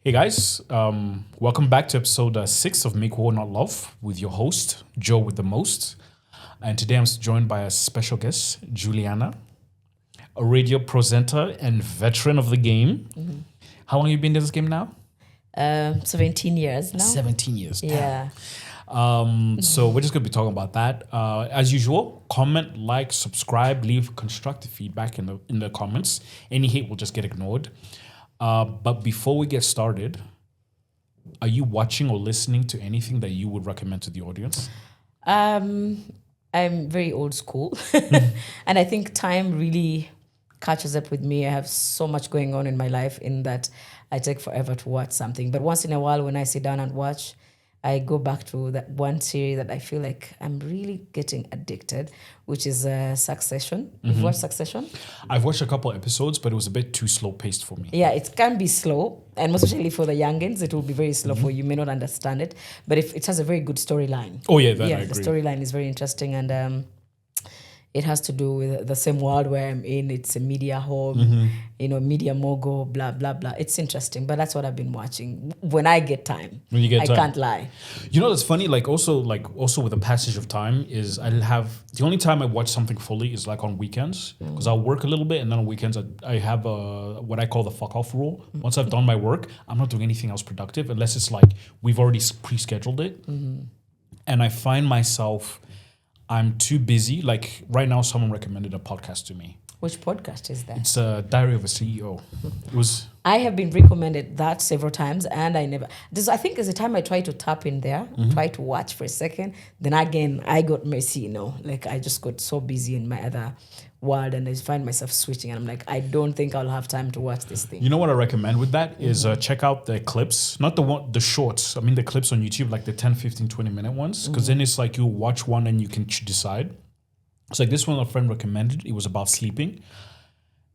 Hey guys, welcome back to episode 6 of Make War Not Love with your host, Joe with the Most. And today I'm joined by a special guest, Juliana, a radio presenter and veteran of the game. Mm-hmm. How long have you been in this game now? 17 years now. 17 years. Yeah. So we're just going to be talking about that. As usual, comment, like, subscribe, leave constructive feedback in the comments. Any hate will just get ignored. But before we get started, are you watching or listening to anything that you would recommend to the audience? I'm very old school. And I think time really catches up with me. I have so much going on in my life in that I take forever to watch something. But once in a while, when I sit down and watch, I go back to that one series that I feel like I'm really getting addicted, which is Succession. Mm-hmm. You've watched Succession? I've watched a couple episodes, but it was a bit too slow-paced for me. Yeah, it can be slow, and especially for the youngins, it will be very slow for you. You may not understand it, but if it has a very good storyline. Oh yeah, I agree. The storyline is very interesting, and it has to do with the same world where I'm in. It's a media home, media mogul, blah, blah, blah. It's interesting, but that's what I've been watching when I get time. When you get time. I can't lie. You know, that's funny. Also with the passage of time is I'll have, the only time I watch something fully is like on weekends because I'll work a little bit and then on weekends I have what I call the fuck off rule. Once I've done my work, I'm not doing anything else productive unless it's like we've already pre-scheduled it. And I find myself, I'm too busy. Like right now, someone recommended a podcast to me. Which podcast is that? It's a Diary of a CEO. It was. I have been recommended that several times, and I never. I think there's a time I try to tap in there, try to watch for a second. Then again, I got messy. Like I just got so busy in my other world, and I find myself switching. And I'm like, I don't think I'll have time to watch this thing. You know what I recommend with that is check out the clips, not the shorts. I mean the clips on YouTube, like the 10, 15, 20-minute ones, because then it's like you watch one and you can decide. It's like this one a friend recommended. It was about sleeping,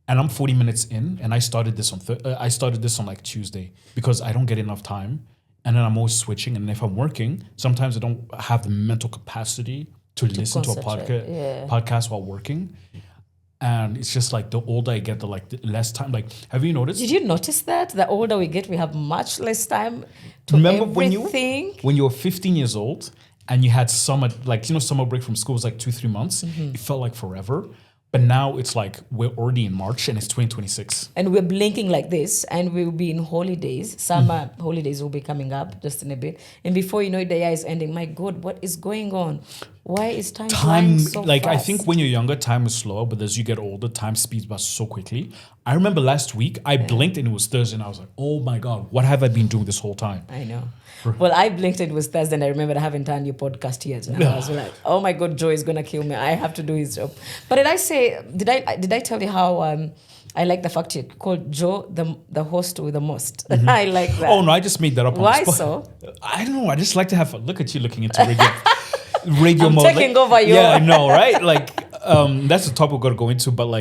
and I'm 40 minutes in, and I started this on like Tuesday because I don't get enough time, and then I'm always switching. And if I'm working, sometimes I don't have the mental capacity to listen to a podcast while working. And it's just like the older I get, the less time. Like, have you noticed? Did you notice that? The older we get, we have much less time to Remember everything. when you were 15 years old and you had summer break from school was like 2-3 months. It felt like forever. But now it's like we're already in March and it's 2026. And we're blinking like this, and we'll be in holidays. Summer holidays will be coming up just in a bit. And before you know it, the year is ending. My God, what is going on? Why is time flying so fast? I think when you're younger, time is slower, but as you get older, time speeds by so quickly. I remember last week, I blinked and it was Thursday, and I was like, oh my God, what have I been doing this whole time? I know. Well, I blinked and it was Thursday, and I remember I haven't done your podcast yet. And I was like, oh my God, Joe is going to kill me. I have to do his job. But did I tell you how I like the fact you called Joe the host with the most? I like that. Oh no, I just made that up. Why so? I don't know. I just like to have look at you looking into radio I'm mode. Taking over you. Yeah, I know, right? That's the topic we're going to go into, but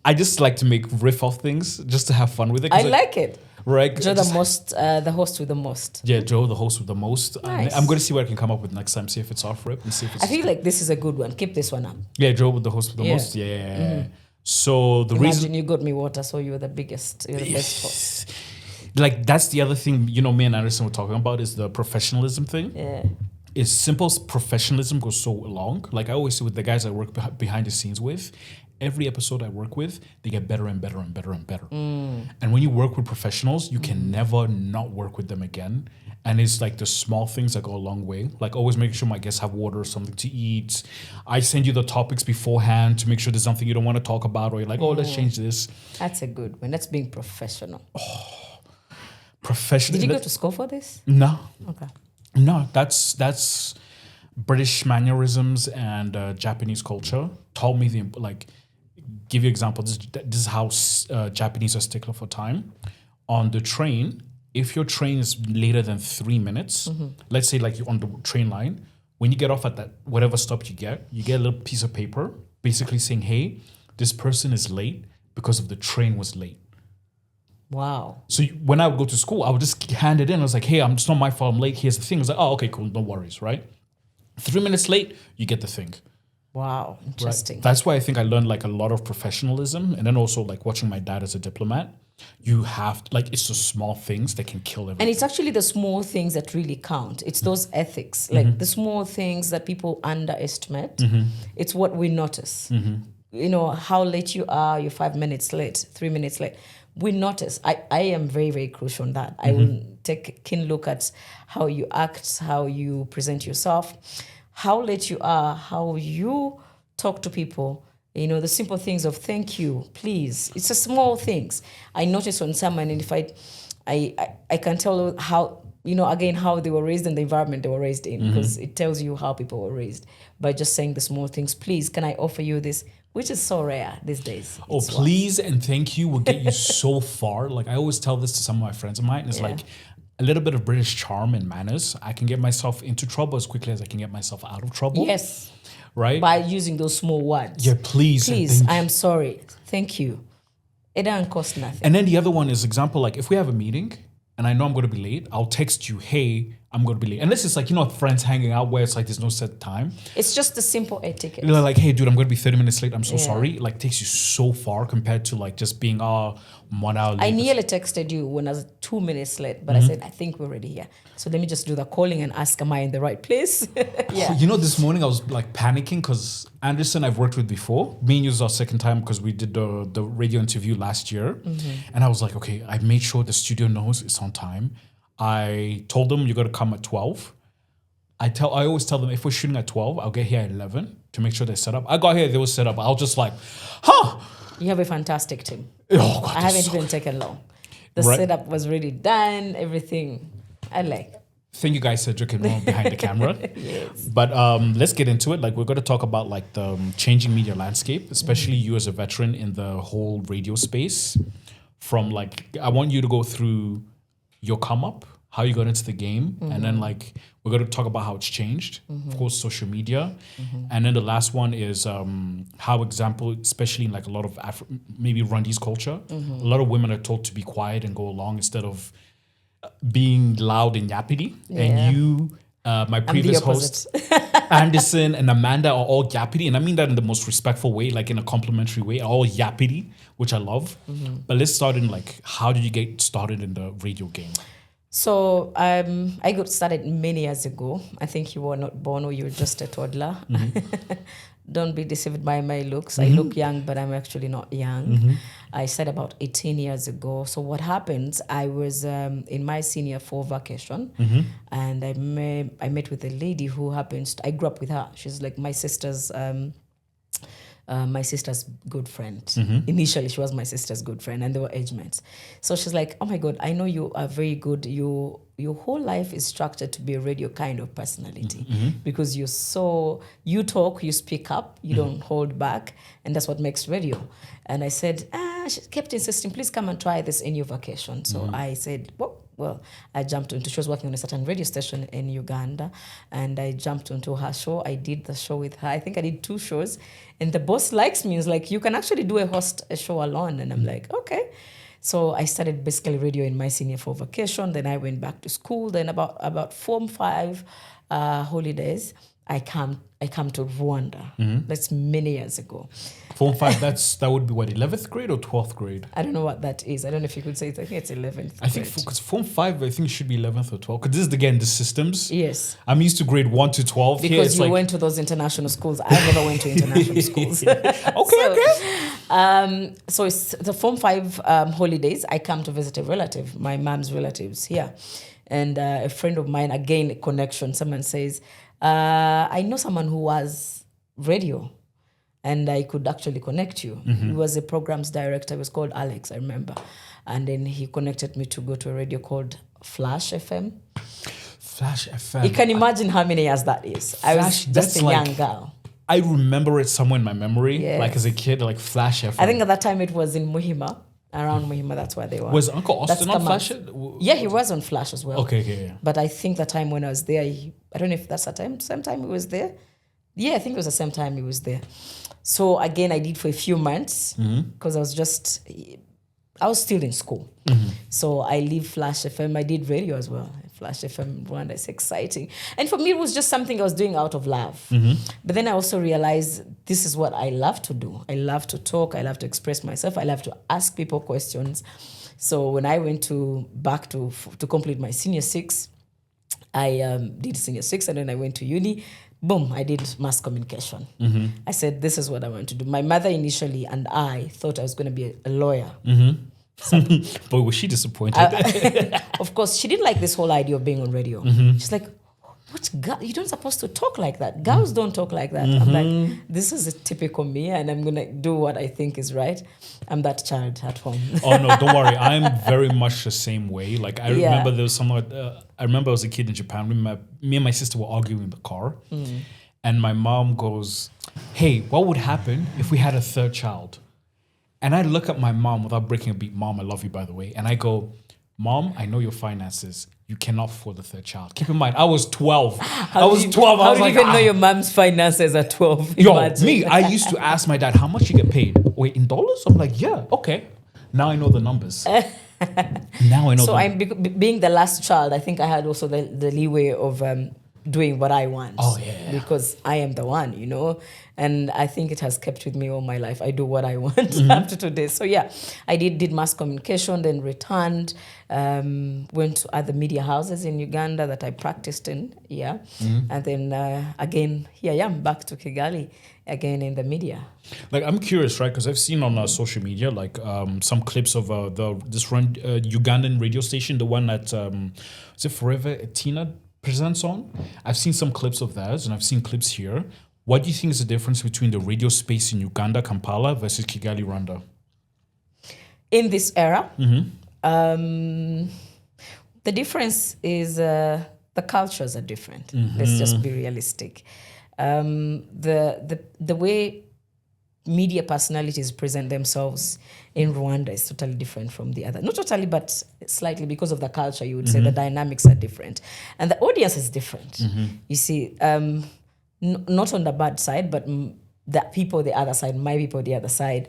I just like to make riff off things just to have fun with it. I like it. Right. Joe the host with the most. Yeah, Joe, the host with the most. Nice. I'm going to see what I can come up with next time, see if it's off rip and see if it's... I feel like this is a good one. Keep this one up. Yeah, Joe with the host with the most. Yeah. So Imagine you got me water, so you're the biggest, you're the best host. That's the other thing, me and Anderson were talking about is the professionalism thing. Yeah. Is simple professionalism goes so long. Like I always say with the guys I work behind the scenes with, every episode I work with, they get better and better and better and better. And when you work with professionals, you can never not work with them again. And it's like the small things that go a long way. Like always make sure my guests have water or something to eat. I send you the topics beforehand to make sure there's something you don't want to talk about, or you're like, let's change this. That's a good one. That's being professional. Professional. Did you go to school for this? No. Okay. No, that's British mannerisms and Japanese culture taught me give you an example. This is how Japanese are stickler for time. On the train, if your train is later than 3 minutes, let's say like you're on the train line, when you get off at that whatever stop you get a little piece of paper basically saying, hey, this person is late because of the train was late. Wow. So when I would go to school, I would just hand it in. I was like, hey, it's not my fault, I'm late. Here's the thing. I was like, oh, okay, cool, no worries, right? 3 minutes late, you get the thing. Wow, interesting. Right? That's why I think I learned like a lot of professionalism, and then also like watching my dad as a diplomat. you have like it's the small things that can kill everything. And it's actually the small things that really count. It's those ethics, like the small things that people underestimate. It's what we notice. You know, how late you are, you're 5 minutes late, 3 minutes late. We notice. I am very, very crucial on that. I will take a keen look at how you act, how you present yourself, how late you are, how you talk to people. You know, the simple things of thank you, please. It's the small things. I notice on someone, and if I can tell how, you know, again, how they were raised and the environment they were raised in, because it tells you how people were raised by just saying the small things. Please, can I offer you this? Which is so rare these days. Oh, please and thank you will get you so far. Like I always tell this to some of my friends of mine. It's like a little bit of British charm and manners. I can get myself into trouble as quickly as I can get myself out of trouble. Yes. Right? By using those small words. Yeah, please. Please, I am sorry. Thank you. It doesn't cost nothing. And then the other one is example, like if we have a meeting and I know I'm going to be late, I'll text you, hey, I'm going to be late. And this is like, you know, friends hanging out where it's like there's no set time. It's just a simple etiquette. You're like, hey, dude, I'm going to be 30 minutes late. I'm so sorry. Like takes you so far compared to like just being 1 hour late. I nearly texted you when I was 2 minutes late, but I said, I think we're already here. So let me just do the calling and ask, am I in the right place? You know, this morning I was like panicking because Anderson I've worked with before. Me and you is our second time because we did the radio interview last year. And I was like, okay, I made sure the studio knows it's on time. I told them you got to come at 12. I always tell them if we're shooting at 12, I'll get here at 11 to make sure they're set up. I got here, they were set up. I was just like, You have a fantastic team. Oh, God, I haven't even taken long. The setup was really done, everything. I like. Thank you guys, Cedric and Ron behind the camera. Yes. But let's get into it. Like we're going to talk about like the changing media landscape, especially you as a veteran in the whole radio space. From like, I want you to go through your come up, how you got into the game, and then like we're going to talk about how it's changed. Of course, social media, and then the last one is how example, especially in like a lot of maybe Rwandese culture, a lot of women are told to be quiet and go along instead of being loud and yappity. And you, my previous host, Anderson and Amanda are all yappity, and I mean that in the most respectful way, like in a complimentary way, all yappity, which I love. But let's start in like, how did you get started in the radio game? So I got started many years ago. I think you were not born or you were just a toddler. Don't be deceived by my looks. I look young, but I'm actually not young. I started about 18 years ago. So what happened, I was in my senior 4 vacation, and I met with a lady who happens, I grew up with her. She's like my sister's good friend. Initially, she was my sister's good friend, and they were age mates. So she's like, oh my God, I know you are very good. Your whole life is structured to be a radio kind of personality because you talk, you speak up, you don't hold back, and that's what makes radio. And I said, she kept insisting, please come and try this in your vacation. So I said, well, I jumped into, she was working on a certain radio station in Uganda, and I jumped into her show. I did the show with her. I think I did 2 shows, and the boss likes me. He's like, you can actually do a show alone. And I'm like, okay. So I started basically radio in my senior 4 vacation. Then I went back to school. Then about Form 5 holidays, I come to Rwanda. That's many years ago. Form 5, that would be what, 11th grade or 12th grade? I don't know what that is. I don't know if you could say it. I think it's 11th I think because Form 5, I think it should be 11th or 12th. Because this is, again, the systems. Yes. I'm used to grade 1 to 12. Because you went to those international schools. I never went to international schools. So it's the Form 5 holidays. I come to visit a relative, my mom's relatives here. And a friend of mine, again, a connection, someone says, I know someone who was radio, and I could actually connect you. He was a programs director. He was called Alex, I remember. And then he connected me to go to a radio called Flash FM. Flash FM. You can imagine how many years that is. I was just a young girl. I remember it somewhere in my memory, like as a kid, like Flash FM. I think at that time it was in Muhima. Around Muhima, that's where they were. Was Uncle Austin on Flash? Yeah, he was on Flash as well. Okay, yeah. But I think the time when I was there, I don't know if that's the same time he was there. Yeah, I think it was the same time he was there. So again, I did for a few months because I was still in school. So I leave Flash FM. I did radio as well. Flash FM Rwanda is exciting. And for me, it was just something I was doing out of love. But then I also realized this is what I love to do. I love to talk. I love to express myself. I love to ask people questions. So when I went back to complete my senior 6, I did senior 6, and then I went to uni. Boom, I did mass communication. I said, this is what I want to do. My mother initially and I thought I was going to be a lawyer. But was she disappointed? Of course, she didn't like this whole idea of being on radio. She's like, what girl? You don't supposed to talk like that. Girls don't talk like that. I'm like, this is a typical me, and I'm going to do what I think is right. I'm that child at home. Oh, no, don't worry. I'm very much the same way. Like, I remember there was someone, I remember I was a kid in Japan. Me and my sister were arguing in the car. And my mom goes, hey, what would happen if we had a third child? And I look at my mom without breaking a beat. Mom, I love you, by the way. And I go, Mom, I know your finances. You cannot afford the third child. Keep in mind, I was 12. I was 12. How did you even know your mom's finances at 12? Yo, I used to ask my dad, how much you get paid? Wait, in dollars? I'm like, yeah, okay. Now I know the numbers. So I'm being the last child, I think I had also the leeway of doing what I want. Oh, yeah. Because I am the one, And I think it has kept with me all my life. I do what I want up to today. So yeah, I did mass communication, then returned, went to other media houses in Uganda that I practiced in, And then again, here I am back to Kigali, again in the media. Like, I'm curious, right? Because I've seen on social media, like some clips of this Ugandan radio station, the one that, is it Forever Tina presents on? I've seen some clips of theirs, and I've seen clips here. What do you think is the difference between the radio space in Uganda, Kampala, versus Kigali, Rwanda? In this era, the difference is the cultures are different. Let's just be realistic. The way media personalities present themselves in Rwanda is totally different from the other. Not totally, but slightly, because of the culture, you would say the dynamics are different. And the audience is different. You see, not on the bad side, but the people the other side, my people the other side,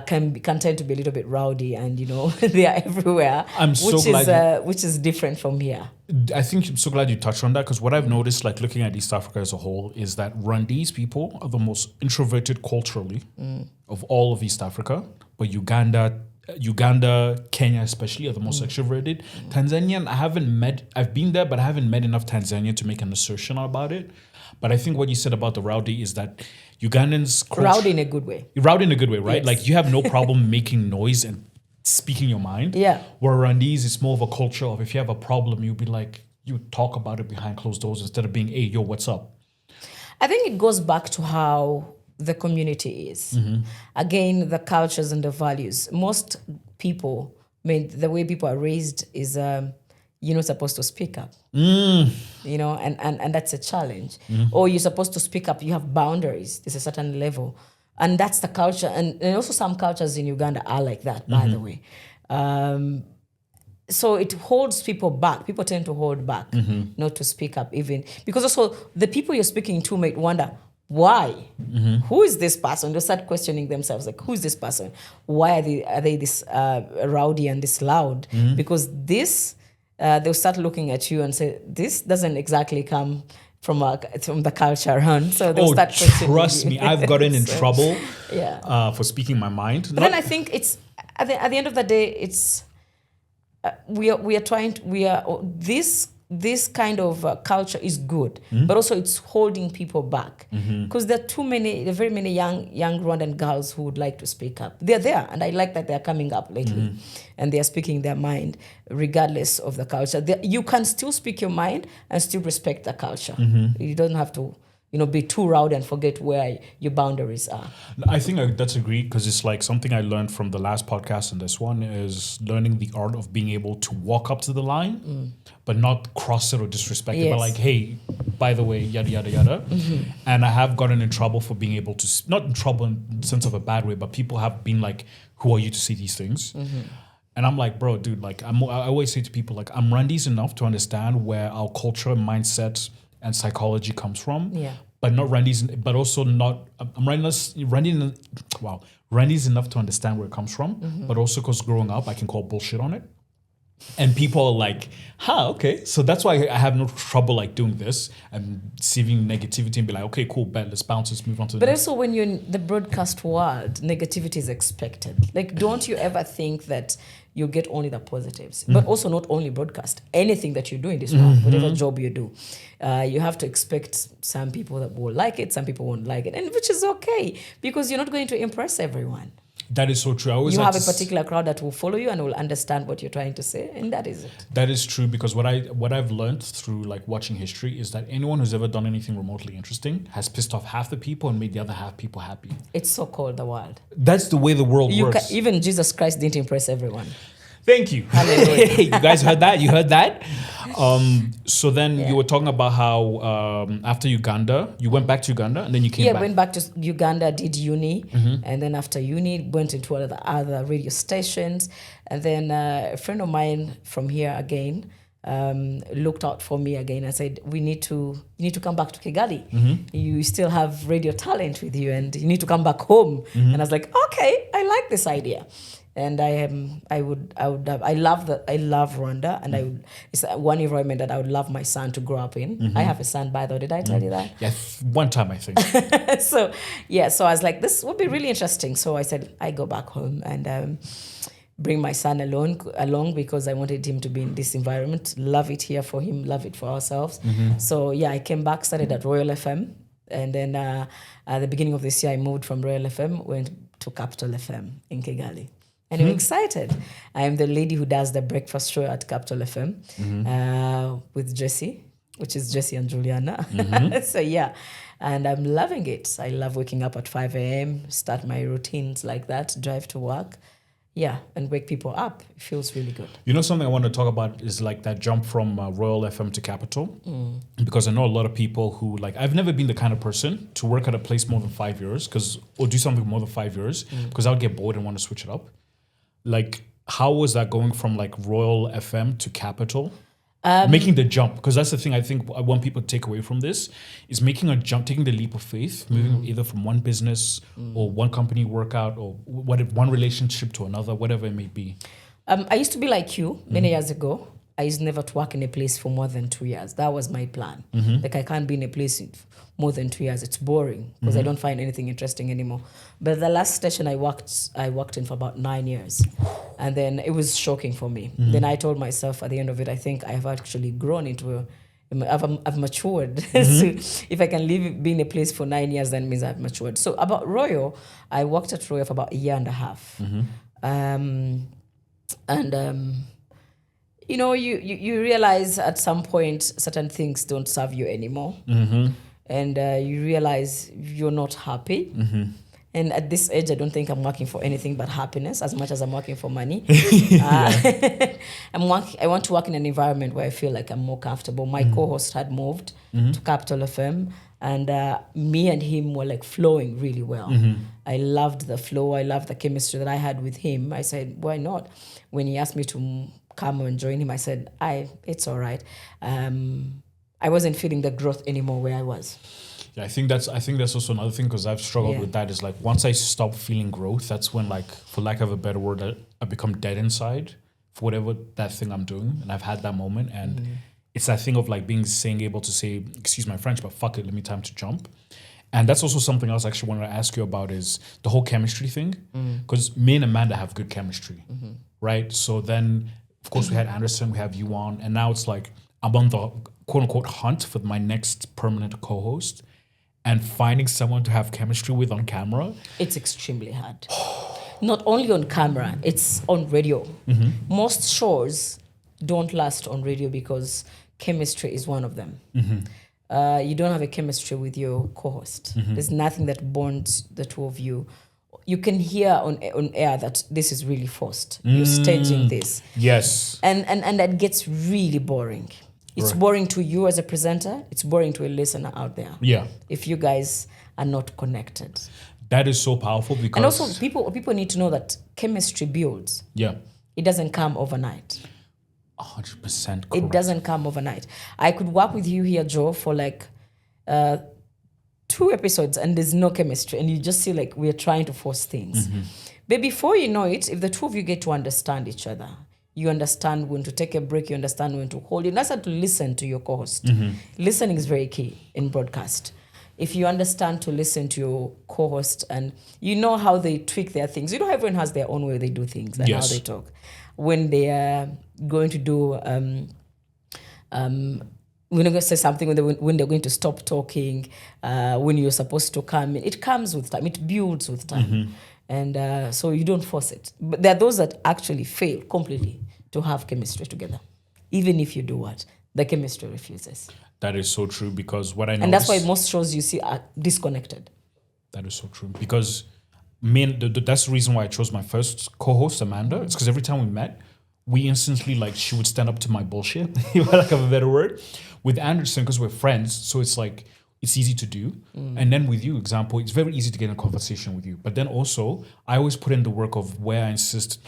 can tend to be a little bit rowdy, and they are everywhere. I'm so glad which is different from here. I think I'm so glad you touched on that, because what I've noticed, like looking at East Africa as a whole, is that Rwandese people are the most introverted culturally of all of East Africa, but Uganda, Kenya especially, are the most extroverted. Tanzania, I've been there, but I haven't met enough Tanzania to make an assertion about it. But I think what you said about the rowdy is that Ugandans... Rowdy in a good way. Rowdy in a good way, right? Yes. Like, you have no problem making noise and speaking your mind. Yeah. Where Rwandese, it's more of a culture of, if you have a problem, you'll be like, you talk about it behind closed doors instead of being, hey, yo, what's up? I think it goes back to how the community is. Again, the cultures and the values. Most people, the way people are raised is... you're not supposed to speak up, and that's a challenge. Or you're supposed to speak up, you have boundaries, there's a certain level. And that's the culture. And also some cultures in Uganda are like that, by the way. So it holds people back. People tend to hold back, not to speak up even. Because also the people you're speaking to might wonder, why? Who is this person? They start questioning themselves, like, who is this person? Why are they this rowdy and this loud? Because this... they'll start looking at you and say, this doesn't exactly come from the culture around. So they'll start questioning trust me, I've gotten in trouble for speaking my mind. But then I think it's, at the end of the day, it's, this kind of culture is good, but also it's holding people back, because there are very many young Rwandan girls who would like to speak up. They're there, and I like that they're coming up lately, and they're speaking their mind regardless of the culture. You can still speak your mind and still respect the culture. You don't have to be too loud and forget where your boundaries are. I think that's agreed, because it's like something I learned from the last podcast and this one is learning the art of being able to walk up to the line, but not cross it or disrespect it, but like, hey, by the way, yada, yada, yada. And I have gotten in trouble for being able to, not in trouble in the sense of a bad way, but people have been like, who are you to say these things? And I'm like, bro, dude, like, I always say to people, like, I'm Rwandese enough to understand where our culture, mindset, and psychology comes from, but not Rwandese, but also not. I'm Rwandese enough to understand where it comes from, but also because growing up, I can call bullshit on it. And people are like, okay. So that's why I have no trouble like doing this and receiving negativity and be like, okay, cool, bet, let's bounce, let's move on to the But next. also, when you're in the broadcast world, negativity is expected. Like, don't you ever think that you get only the positives? But also, not only broadcast, anything that you do in this world, whatever job you do, you have to expect some people that will like it, some people won't like it, and which is okay because you're not going to impress everyone. That is so true. I always You like have a particular crowd that will follow you and will understand what you're trying to say, and that is it. That is true because what I've learned through like watching history is that anyone who's ever done anything remotely interesting has pissed off half the people and made the other half people happy. It's so called the world. That's the way the world works. Even Jesus Christ didn't impress everyone. Thank you. Hallelujah. You guys heard that? You heard that? So then you were talking about how after Uganda, you went back to Uganda and then you came back. Yeah, went back to Uganda, did uni, and then after uni, went into other radio stations. And then a friend of mine from here again looked out for me again and said, you need to come back to Kigali. You still have radio talent with you and you need to come back home. And I was like, okay, I like this idea. And I love Rwanda, and it's one environment that I would love my son to grow up in. I have a son, by the way. Did I tell you that? Yeah, one time I think. So I was like, this would be really interesting. So I said, I go back home and bring my son along because I wanted him to be in this environment, love it here for him, love it for ourselves. So I came back, started at Royal FM, and then at the beginning of this year, I moved from Royal FM, went to Capital FM in Kigali. And I'm excited. I am the lady who does the breakfast show at Capital FM with Jessie, which is Jessie and Juliana. So and I'm loving it. I love waking up at 5 a.m., start my routines like that, drive to work. Yeah, and wake people up. It feels really good. You know, something I want to talk about is like that jump from Royal FM to Capital. Because I know a lot of people who like, I've never been the kind of person to work at a place more than 5 years or do something more than 5 years because I would get bored and want to switch it up. Like, how was that going from like Royal FM to Capital? Making the jump, because that's the thing I think I want people to take away from this is making a jump, taking the leap of faith, moving either from one business or one company workout or one relationship to another, whatever it may be. I used to be like you many years ago. I used never to work in a place for more than 2 years. That was my plan. Like I can't be in a place more than 2 years. It's boring because I don't find anything interesting anymore. But the last station I worked in for about 9 years. And then it was shocking for me. Then I told myself at the end of it, I think I have actually grown into I've matured. So if I can be in a place for 9 years, then means I've matured. So about Royal, I worked at Royal for about a year and a half. You know, you realize at some point certain things don't serve you anymore. And you realize you're not happy. And at this age, I don't think I'm working for anything but happiness as much as I'm working for money. I want to work in an environment where I feel like I'm more comfortable. My co-host had moved to Capital FM, and me and him were like flowing really well. I loved the flow. I loved the chemistry that I had with him. I said, why not? When he asked me to come and join him, I said, it's all right. I wasn't feeling the growth anymore where I was. Yeah, I think that's also another thing because I've struggled with that is like once I stop feeling growth, that's when like, for lack of a better word, I become dead inside for whatever that thing I'm doing. And I've had that moment and it's that thing of like able to say, excuse my French, but fuck it, let me time to jump. And that's also something else I actually wanted to ask you about is the whole chemistry thing. Because me and Amanda have good chemistry, right? So then, of course, we had Anderson, we have you on, and now it's like I'm on the quote-unquote hunt for my next permanent co-host. And finding someone to have chemistry with on camera. It's extremely hard. Not only on camera, it's on radio. Most shows don't last on radio because chemistry is one of them. You don't have a chemistry with your co-host. There's nothing that bonds the two of you. You can hear on air that this is really forced. You're staging this. Yes. And that gets really boring. It's boring to you as a presenter. It's boring to a listener out there. Yeah. If you guys are not connected. That is so powerful because... And also people need to know that chemistry builds. Yeah. It doesn't come overnight. 100% correct. It doesn't come overnight. I could work with you here, Joe, for like 2 episodes and there's no chemistry and you just see like we're trying to force things. But before you know it, if the two of you get to understand each other, You understand when to take a break. You understand when to hold. You understand to listen to your co-host. Listening is very key in broadcast. If you understand to listen to your co-host and you know how they tweak their things. You know, everyone has their own way they do things and how they talk. When they are going to do, when they're going to say something, when they're going to stop talking, when you're supposed to come in, it comes with time. It builds with time. And so you don't force it. But there are those that actually fail completely to have chemistry together. Even if you do what? The chemistry refuses. That is so true because what I know. And that's why most shows you see are disconnected. That is so true because that's the reason why I chose my first co-host, Amanda. It's because every time we met, we instantly, like, she would stand up to my bullshit, if I lack of a better word. With Anderson, because we're friends, so it's like, it's easy to do. And then with you, example, it's very easy to get in a conversation with you. But then also, I always put in the work of where I insist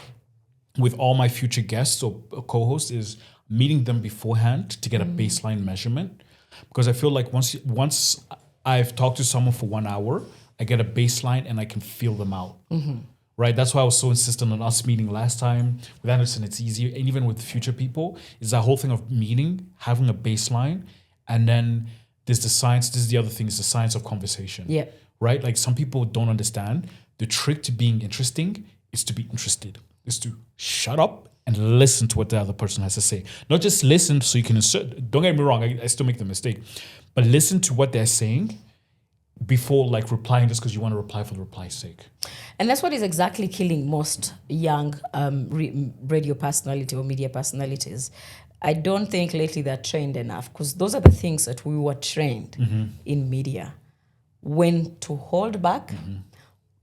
with all my future guests or co-hosts is meeting them beforehand to get a baseline measurement. Because I feel like once I've talked to someone for 1 hour, I get a baseline and I can feel them out. Right? That's why I was so insistent on us meeting last time. With Anderson, it's easier. And even with future people, is that whole thing of meeting, having a baseline, and then there's the science. This is the other thing, is the science of conversation. Yeah. Right? Like some people don't understand. The trick to being interesting is to be interested. Is to shut up and listen to what the other person has to say. Not just listen so you can insert. Don't get me wrong, I still make the mistake. But listen to what they're saying before like replying just because you want to reply for the reply's sake. And that's what is exactly killing most young radio personality or media personalities. I don't think lately they're trained enough because those are the things that we were trained in media. When to hold back.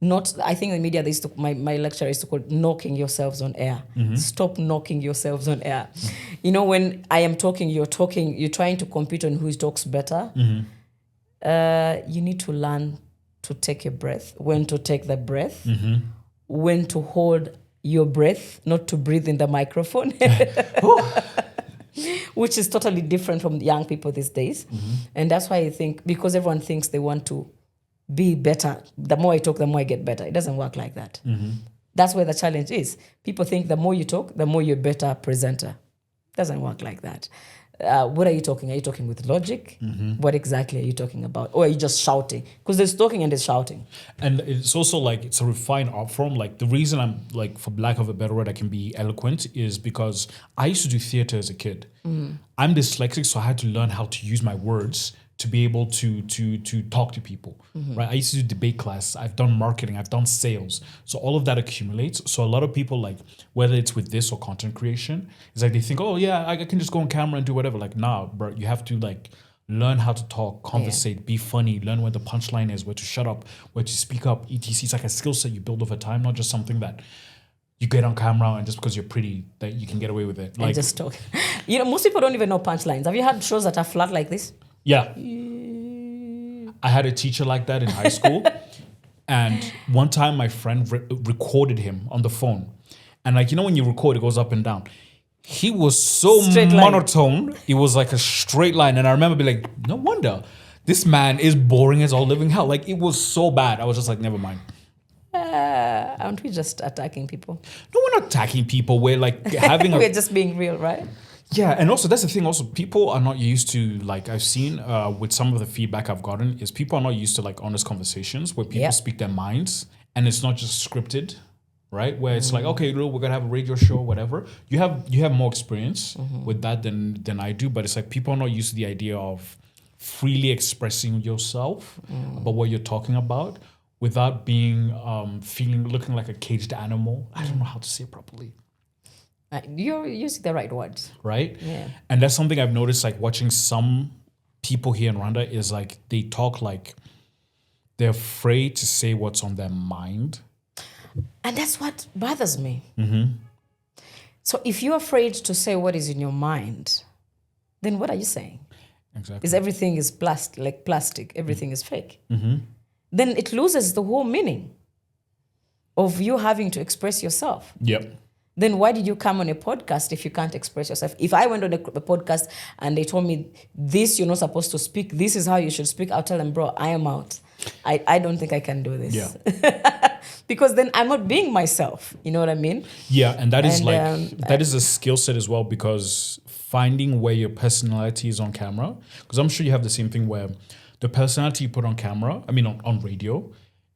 Not, I think in media, they used to, my lecturer used to call it knocking yourselves on air. Stop knocking yourselves on air. You know, when I am talking, you're trying to compete on who talks better. You need to learn to take your breath, when to take the breath, when to hold your breath, not to breathe in the microphone, which is totally different from young people these days. And that's why I think, because everyone thinks they want to be better. The more I talk, the more I get better. It doesn't work like that. That's where the challenge is. People think the more you talk, the more you're a better presenter. It doesn't work like that. What are you talking? Are you talking with logic? What exactly are you talking about? Or are you just shouting? Because there's talking and there's shouting. And it's also like, it's a refined art form. Like the reason I'm like, for lack of a better word, I can be eloquent is because I used to do theater as a kid. I'm dyslexic, so I had to learn how to use my words to be able to talk to people, right? I used to do debate class. I've done marketing. I've done sales. So all of that accumulates. So a lot of people, like, whether it's with this or content creation, it's like they think, oh yeah, I can just go on camera and do whatever. Like, nah, bro, you have to like learn how to talk, conversate, be funny, learn where the punchline is, where to shut up, where to speak up, etc. It's like a skill set you build over time, not just something that you get on camera and just because you're pretty that you can get away with it. Like, and just talk. You know, most people don't even know punchlines. Have you had shows that are flat like this? Yeah. I had a teacher like that in high school. And one time my friend recorded him on the phone. And like, you know, when you record, it goes up and down. He was so monotone. It was like a straight line. And I remember being like, no wonder. This man is boring as all living hell. Like, it was so bad. I was just like, never mind. Aren't we just attacking people? No, we're not attacking people. We're like having we're just being real, right? Yeah, and also that's the thing. Also, people are not used to, like, I've seen with some of the feedback I've gotten is people are not used to like honest conversations where people speak their minds and it's not just scripted, right? Where it's like, okay, we're gonna have a radio show, whatever. You have more experience with that than I do, but it's like people are not used to the idea of freely expressing yourself about what you're talking about without being looking like a caged animal. I don't know how to say it properly. You're using the right words. Right? Yeah. And that's something I've noticed, like watching some people here in Rwanda is like they talk like they're afraid to say what's on their mind. And that's what bothers me. So if you're afraid to say what is in your mind, then what are you saying? Exactly. Is everything is plastic, everything is fake. Then it loses the whole meaning of you having to express yourself. Yep. Then why did you come on a podcast if you can't express yourself? If I went on a podcast and they told me this, you're not supposed to speak, this is how you should speak, I'll tell them, bro, I am out. I don't think I can do this. Yeah. because then I'm not being myself. You know what I mean? Yeah, and that is And, that is a skill set as well, because finding where your personality is on camera, because I'm sure you have the same thing where the personality you put on camera, I mean on radio,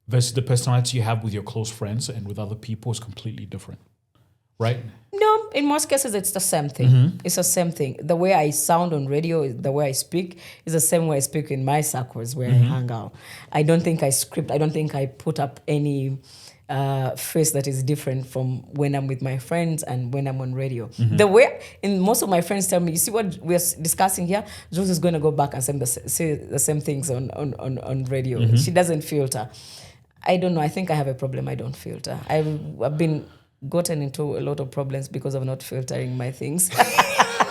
versus the personality you have with your close friends and with other people is completely different, right? No, in most cases, it's the same thing. It's the same thing. The way I sound on radio, the way I speak, is the same way I speak in my circles where I hang out. I don't think I script. I don't think I put up any face that is different from when I'm with my friends and when I'm on radio. The way, and most of my friends tell me, you see what we're discussing here? Jules is going to go back and say the same things on radio. She doesn't filter. I don't know. I think I have a problem. I don't filter. I've been gotten into a lot of problems because of not filtering my things.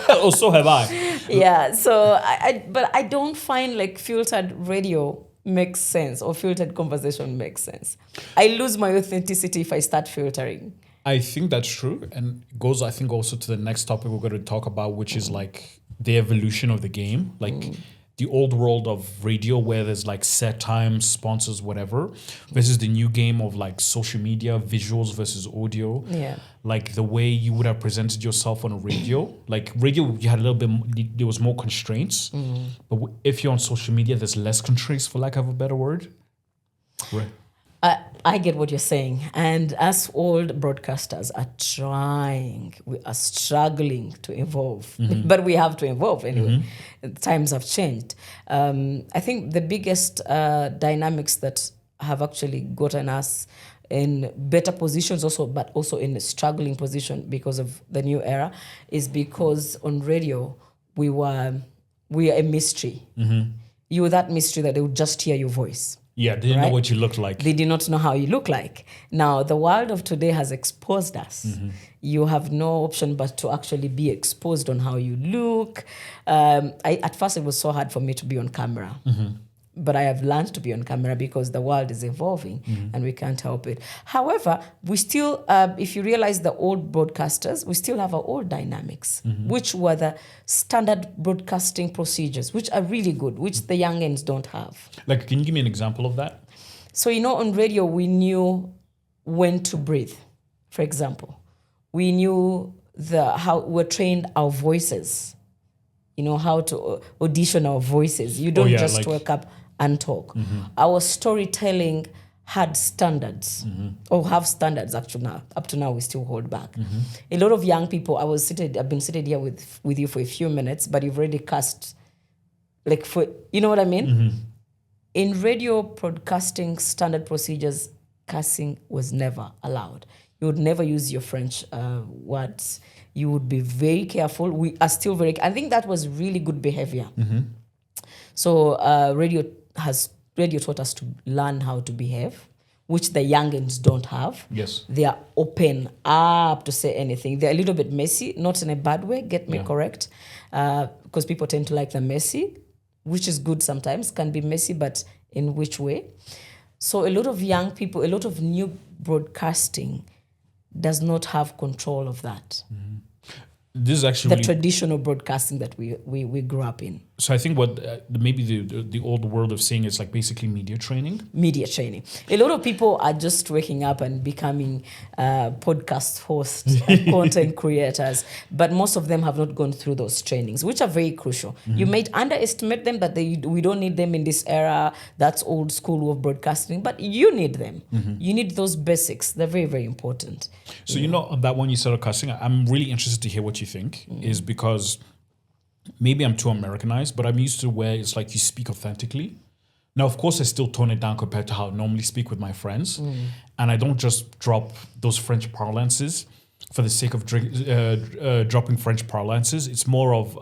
Oh, so have I. Yeah. So but I don't find like filtered radio makes sense or filtered conversation makes sense. I lose my authenticity if I start filtering. I think that's true, and it goes, I think, also to the next topic we're going to talk about, which is like the evolution of the game, like the old world of radio where there's like set times, sponsors, whatever, versus the new game of like social media, visuals versus audio. Yeah. Like the way you would have presented yourself on a radio. Like radio, you had a little bit, there was more constraints. But if you're on social media, there's less constraints, for lack of a better word. Right. I get what you're saying. And us old broadcasters are trying, we are struggling to evolve, but we have to evolve anyway. Times have changed. I think the biggest dynamics that have actually gotten us in better positions also, but also in a struggling position because of the new era, is because on radio, we are a mystery. You were that mystery that they would just hear your voice. Yeah, they didn't know what you looked like. They did not know how you look like. Now, the world of today has exposed us. You have no option but to actually be exposed on how you look. At first, it was so hard for me to be on camera. But I have learned to be on camera because the world is evolving and we can't help it. However, we still, if you realize the old broadcasters, we still have our old dynamics, which were the standard broadcasting procedures, which are really good, which the young ends don't have. Like, can you give me an example of that? So, on radio, we knew when to breathe, for example. We knew how we're trained our voices, how to audition our voices. You don't just wake up and talk. Our storytelling had standards, or have standards actually now. Up to now, we still hold back. A lot of young people, I've been seated here with you for a few minutes, but you've already cast, you know what I mean? In radio broadcasting standard procedures, cussing was never allowed. You would never use your French words. You would be very careful. We are still I think that was really good behavior. So radio taught us to learn how to behave, which the youngins don't have. Yes. They are open up to say anything. They're a little bit messy, not in a bad way, get me correct, because people tend to like the messy, which is good sometimes, can be messy, but in which way? So a lot of young people, a lot of new broadcasting does not have control of that. This is actually the traditional broadcasting that we grew up in. So I think what maybe the old world of saying is like basically media training. Media training. A lot of people are just waking up and becoming podcast hosts and content creators, but most of them have not gone through those trainings, which are very crucial. You might underestimate them, that we don't need them in this era. That's old school of broadcasting, but you need them. You need those basics. They're very, very important. So that one you started cussing, I'm really interested to hear what you think, is because maybe I'm too Americanized, but I'm used to where it's like you speak authentically. Now, of course, I still tone it down compared to how I normally speak with my friends. And I don't just drop those French parlances for the sake of dropping French parlances. It's more of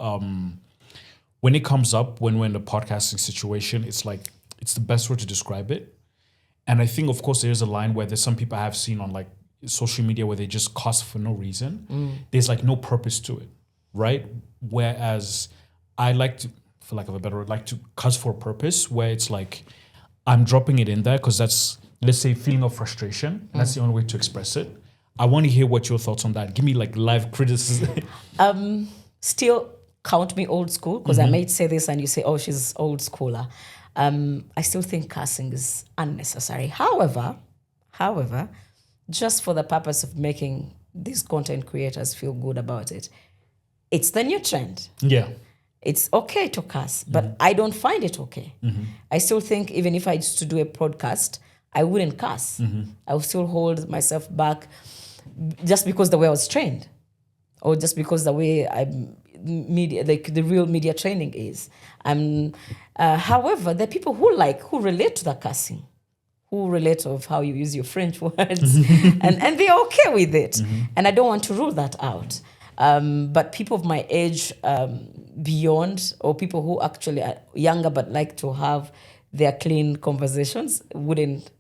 when it comes up, when we're in a podcasting situation, it's like, it's the best word to describe it. And I think, of course, there's a line where there's some people I have seen on like social media where they just cuss for no reason. There's like no purpose to it, right? Whereas I like to, for lack of a better word, like to cuss for a purpose, where it's like I'm dropping it in there because that's, let's say, feeling of frustration. And that's the only way to express it. I want to hear what your thoughts on that. Give me like live criticism. Still count me old school, because I might say this and you say, oh, she's old schooler. I still think cussing is unnecessary. However, However, just for the purpose of making these content creators feel good about it, it's the new trend. Yeah. It's okay to cuss, but I don't find it okay. I still think even if I used to do a podcast, I wouldn't cuss. I would still hold myself back just because the way I was trained, or just because the way media, like the real media training is. However, there are people who relate to the cussing, who relate of how you use your French words, and they're okay with it. And I don't want to rule that out. But people of my age, beyond, or people who actually are younger but like to have their clean conversations, wouldn't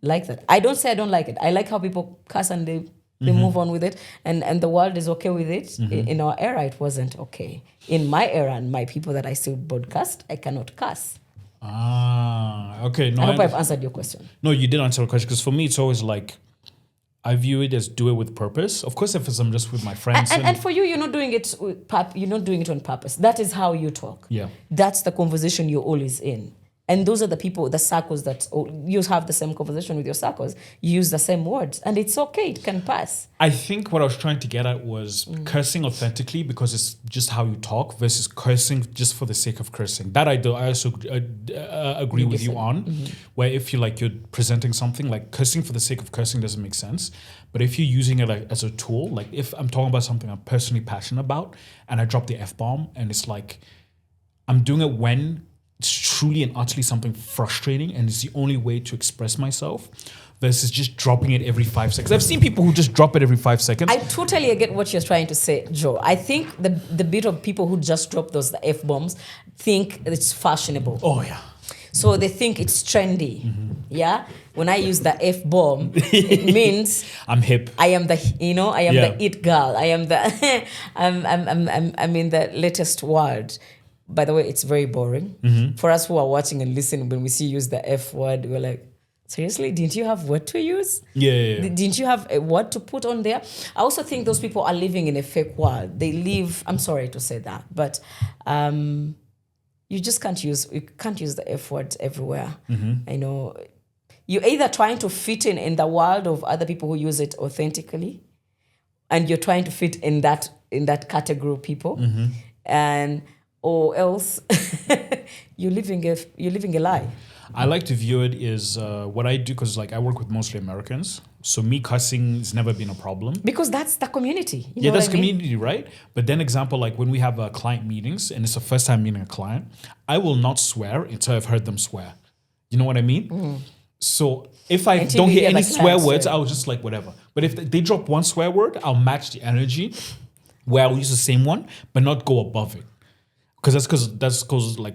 like that. I don't say I don't like it. I like how people cuss and they move on with it, and the world is okay with it. In our era, it wasn't okay. In my era and my people that I still broadcast, I cannot cuss. Okay. No, I hope I've answered your question. No, you did answer the question, because for me, it's always like, I view it as do it with purpose. Of course, if I'm just with my friends. And for you, you're not doing it you're not doing it on purpose. That is how you talk. Yeah. That's the conversation you're always in. And those are the people, the circles that you have the same conversation with your circles. You use the same words, and it's okay. It can pass. I think what I was trying to get at was cursing authentically, because it's just how you talk, versus cursing just for the sake of cursing. That I do. I also agree with you on, where if you're presenting something, like cursing for the sake of cursing doesn't make sense. But if you're using it as a tool, like if I'm talking about something I'm personally passionate about, and I drop the F-bomb, and it's like, I'm doing it when it's truly and utterly something frustrating, and it's the only way to express myself, versus just dropping it every 5 seconds. I've seen people who just drop it every 5 seconds. I totally get what you're trying to say, Joe. I think the bit of people who just drop those F-bombs think it's fashionable. Oh, yeah. So they think it's trendy. Yeah? When I use the F-bomb, it means I'm hip. I am the it girl. I am the I'm in the latest word. By the way, it's very boring. For us who are watching and listening, when we see you use the F word, we're like, seriously, didn't you have word to use? Yeah. Didn't you have a word to put on there? I also think those people are living in a fake world. They live, I'm sorry to say that, but you just can't use the F word everywhere. You're either trying to fit in the world of other people who use it authentically, and you're trying to fit in that category of people, or else you're living a lie. I like to view it as what I do, because I work with mostly Americans, so me cussing has never been a problem. Because that's the community. Yeah, that's community, right? But then example, when we have client meetings and it's the first time meeting a client, I will not swear until I've heard them swear. You know what I mean? So if I don't hear any swear words, I'll just whatever. But if they drop one swear word, I'll match the energy where I'll use the same one, but not go above it. Because that's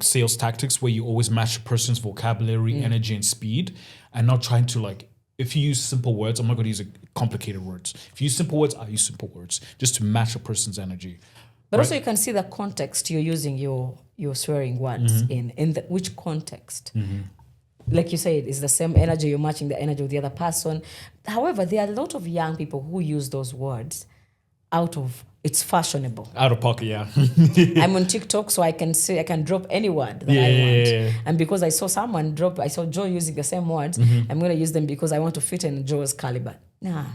sales tactics, where you always match a person's vocabulary, energy, and speed, and not trying to if you use simple words, I'm not going to use complicated words. If you use simple words, I'll use simple words just to match a person's energy. But also you can see the context you're using your swearing words in which context. Like you said, it's the same energy, you're matching the energy of the other person. However, there are a lot of young people who use those words it's fashionable. Out of pocket, yeah. I'm on TikTok, so I can drop any word that I want. Yeah. And because I saw Joe using the same words, I'm going to use them because I want to fit in Joe's caliber. No.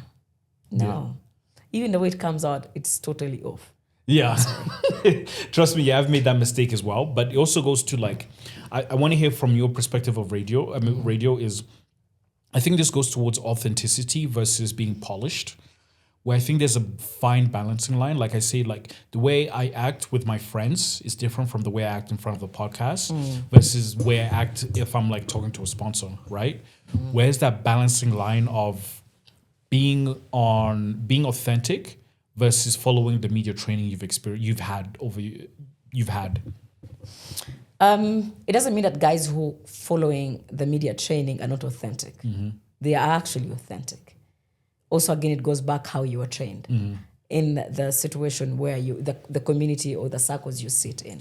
Yeah. Even the way it comes out, it's totally off. Yeah. Trust me, I've made that mistake as well. But it also goes to I want to hear from your perspective of radio. I mean, radio is, I think this goes towards authenticity versus being polished, where I think there's a fine balancing line. Like I say, the way I act with my friends is different from the way I act in front of a podcast versus the way I act if I'm talking to a sponsor, right? Where's that balancing line of being authentic versus following the media training you've had? It doesn't mean that guys who following the media training are not authentic. They are actually authentic. Also, again, it goes back how you are trained in the situation where the community or the circles you sit in.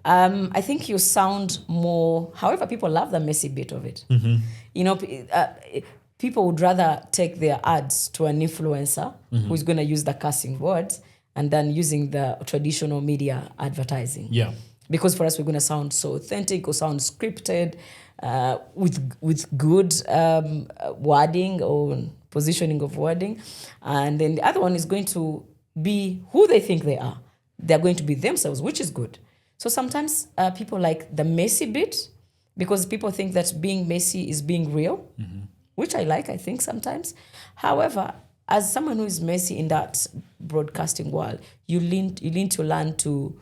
I think you sound more, however, people love the messy bit of it. People would rather take their ads to an influencer who's going to use the cussing words and then using the traditional media advertising. Yeah. because for us we're going to sound so authentic or sound scripted with good wording or positioning of wording, and then the other one is going to be who they think they are. They're going to be themselves, which is good. So sometimes people like the messy bit, because people think that being messy is being real, which I like, I think sometimes. However, as someone who is messy in that broadcasting world, you need to learn to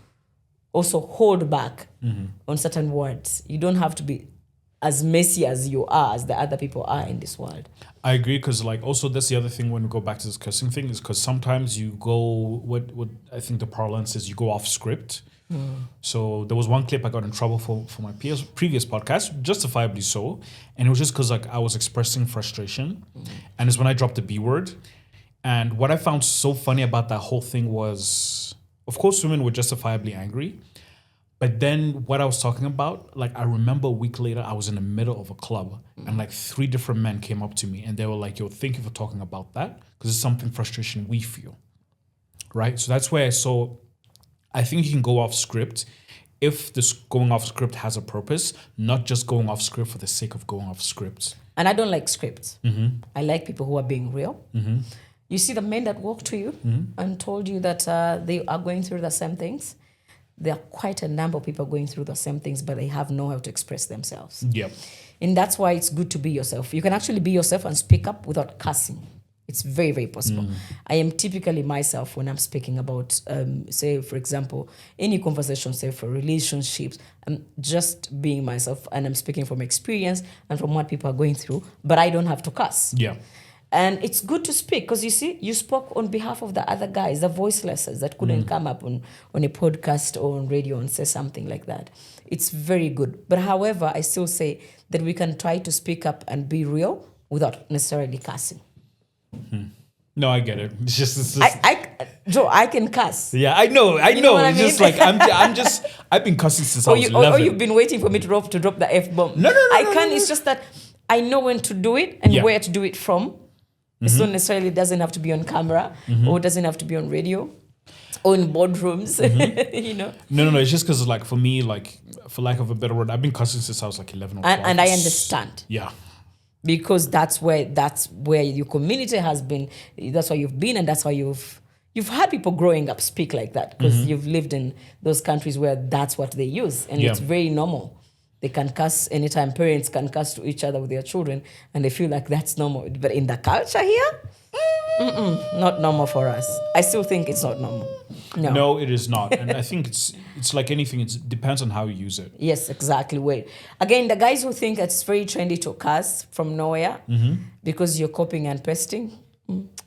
also hold back on certain words. You don't have to be as messy as you are, as the other people are in this world. I agree, because like also that's the other thing when we go back to this cursing thing, is because sometimes you go, what I think the parlance is, you go off script. So there was one clip I got in trouble for my previous podcast, justifiably so, and it was just because like I was expressing frustration, and it's when I dropped the B word. And what I found so funny about that whole thing was, of course, women were justifiably angry. But then what I was talking about, like I remember a week later, I was in the middle of a club and like 3 different men came up to me and they were like, yo, thank you for talking about that, because it's something frustration we feel, right? So that's where I think you can go off script if this going off script has a purpose, not just going off script for the sake of going off script. And I don't like scripts. I like people who are being real. You see the men that walk to you and told you that they are going through the same things. There are quite a number of people going through the same things, but they have no how to express themselves. Yep. And that's why it's good to be yourself. You can actually be yourself and speak up without cussing. It's very, very possible. I am typically myself when I'm speaking about, say, for example, any conversation, say, for relationships. I'm just being myself and I'm speaking from experience and from what people are going through, but I don't have to cuss. Yeah. And it's good to speak because you see, you spoke on behalf of the other guys, the voicelesses that couldn't come up on a podcast or on radio and say something like that. It's very good. But however, I still say that we can try to speak up and be real without necessarily cussing. No, I get it. It's just Joe, I can cuss. Yeah, I know. You know what I It's just mean? like I've been cussing since I was 11. Or you've been waiting for me to drop the F-bomb. No. I can. It's just that I know when to do it and where to do it from. It's not necessarily doesn't have to be on camera or doesn't have to be on radio or in boardrooms, you know. No. It's just because, like, for me, like, for lack of a better word, I've been cussing since I was like 11 or 12. And I understand. Yeah. Because that's where your community has been. That's why you've been, and that's why you've had people growing up speak like that because you've lived in those countries where that's what they use, and it's very normal. They can cuss anytime. Parents can cuss to each other with their children, and they feel like that's normal. But in the culture here, not normal for us. I still think it's not normal. No, it is not. And I think it's like anything. It depends on how you use it. Yes, exactly. Wait. Again, the guys who think it's very trendy to cuss from nowhere because you're copying and pasting,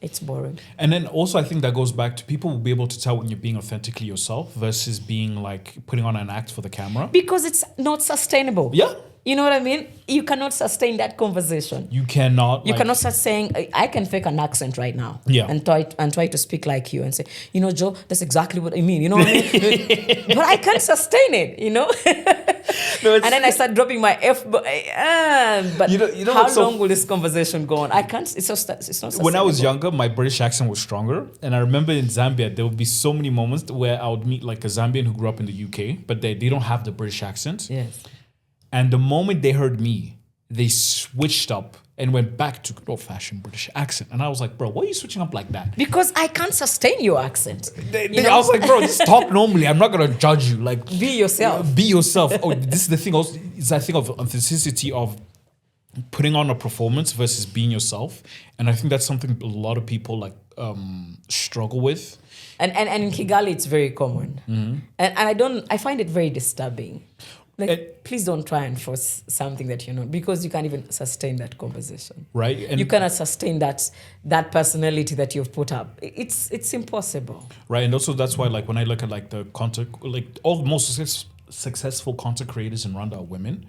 it's boring. And then also I think that goes back to people will be able to tell when you're being authentically yourself versus being like putting on an act for the camera. Because it's not sustainable. Yeah. You know what I mean? You cannot sustain that conversation. You cannot. You cannot start saying, I can fake an accent right now. Yeah. And try to speak like you and say, you know, Joe, that's exactly what I mean. You know what I mean? But I can't sustain it, you know? And then I start dropping my F. But how long will this conversation go on? I can't. It's not sustainable. When I was younger, my British accent was stronger. And I remember in Zambia, there would be so many moments where I would meet like a Zambian who grew up in the UK, but they don't have the British accent. Yes. And the moment they heard me, they switched up and went back to good old-fashioned British accent. And I was like, bro, why are you switching up like that? Because I can't sustain your accent. I was like, bro, just talk normally. I'm not going to judge you. Like, be yourself. Be yourself. Oh, this is the thing also, is I think of authenticity of putting on a performance versus being yourself. And I think that's something a lot of people like struggle with. And in Kigali, it's very common. And I find it very disturbing. Like, please don't try and force something that you're not, because you can't even sustain that conversation. Right. And you cannot sustain that personality that you've put up. It's impossible. Right. And also that's why, like, when I look at like the content, like all the most successful content creators in Rwanda are women.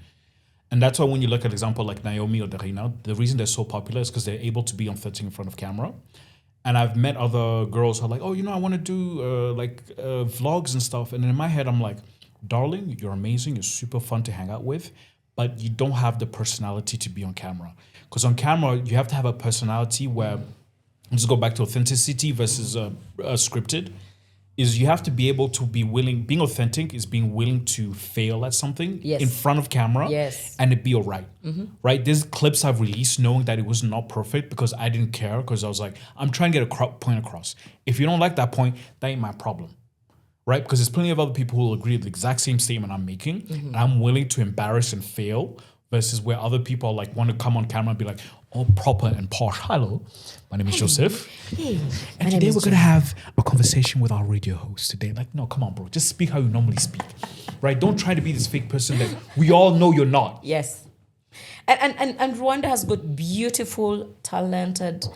And that's why when you look at example like Naomi or Darina, the reason they're so popular is because they're able to be authentic in front of camera. And I've met other girls who are like, oh, you know, I want to do vlogs and stuff. And in my head, I'm like, darling, you're amazing. You're super fun to hang out with, but you don't have the personality to be on camera. Because on camera, you have to have a personality where, let's go back to authenticity versus scripted, is you have to be able to be willing. Being authentic is being willing to fail at something Yes. in front of camera, Yes. and it be all right. Right? There's clips I've released knowing that it was not perfect because I didn't care, because I was like, I'm trying to get a point across. If you don't like that point, that ain't my problem. Right? Because there's plenty of other people who will agree with the exact same statement I'm making, and I'm willing to embarrass and fail, versus where other people like want to come on camera and be like, all proper and posh. Hello, my name is Joseph. Hey, And today we're going to have a conversation with our radio host today. Like, no, come on, bro. Just speak how you normally speak. Right? Don't try to be this fake person that we all know you're not. Yes. And Rwanda has got beautiful, talented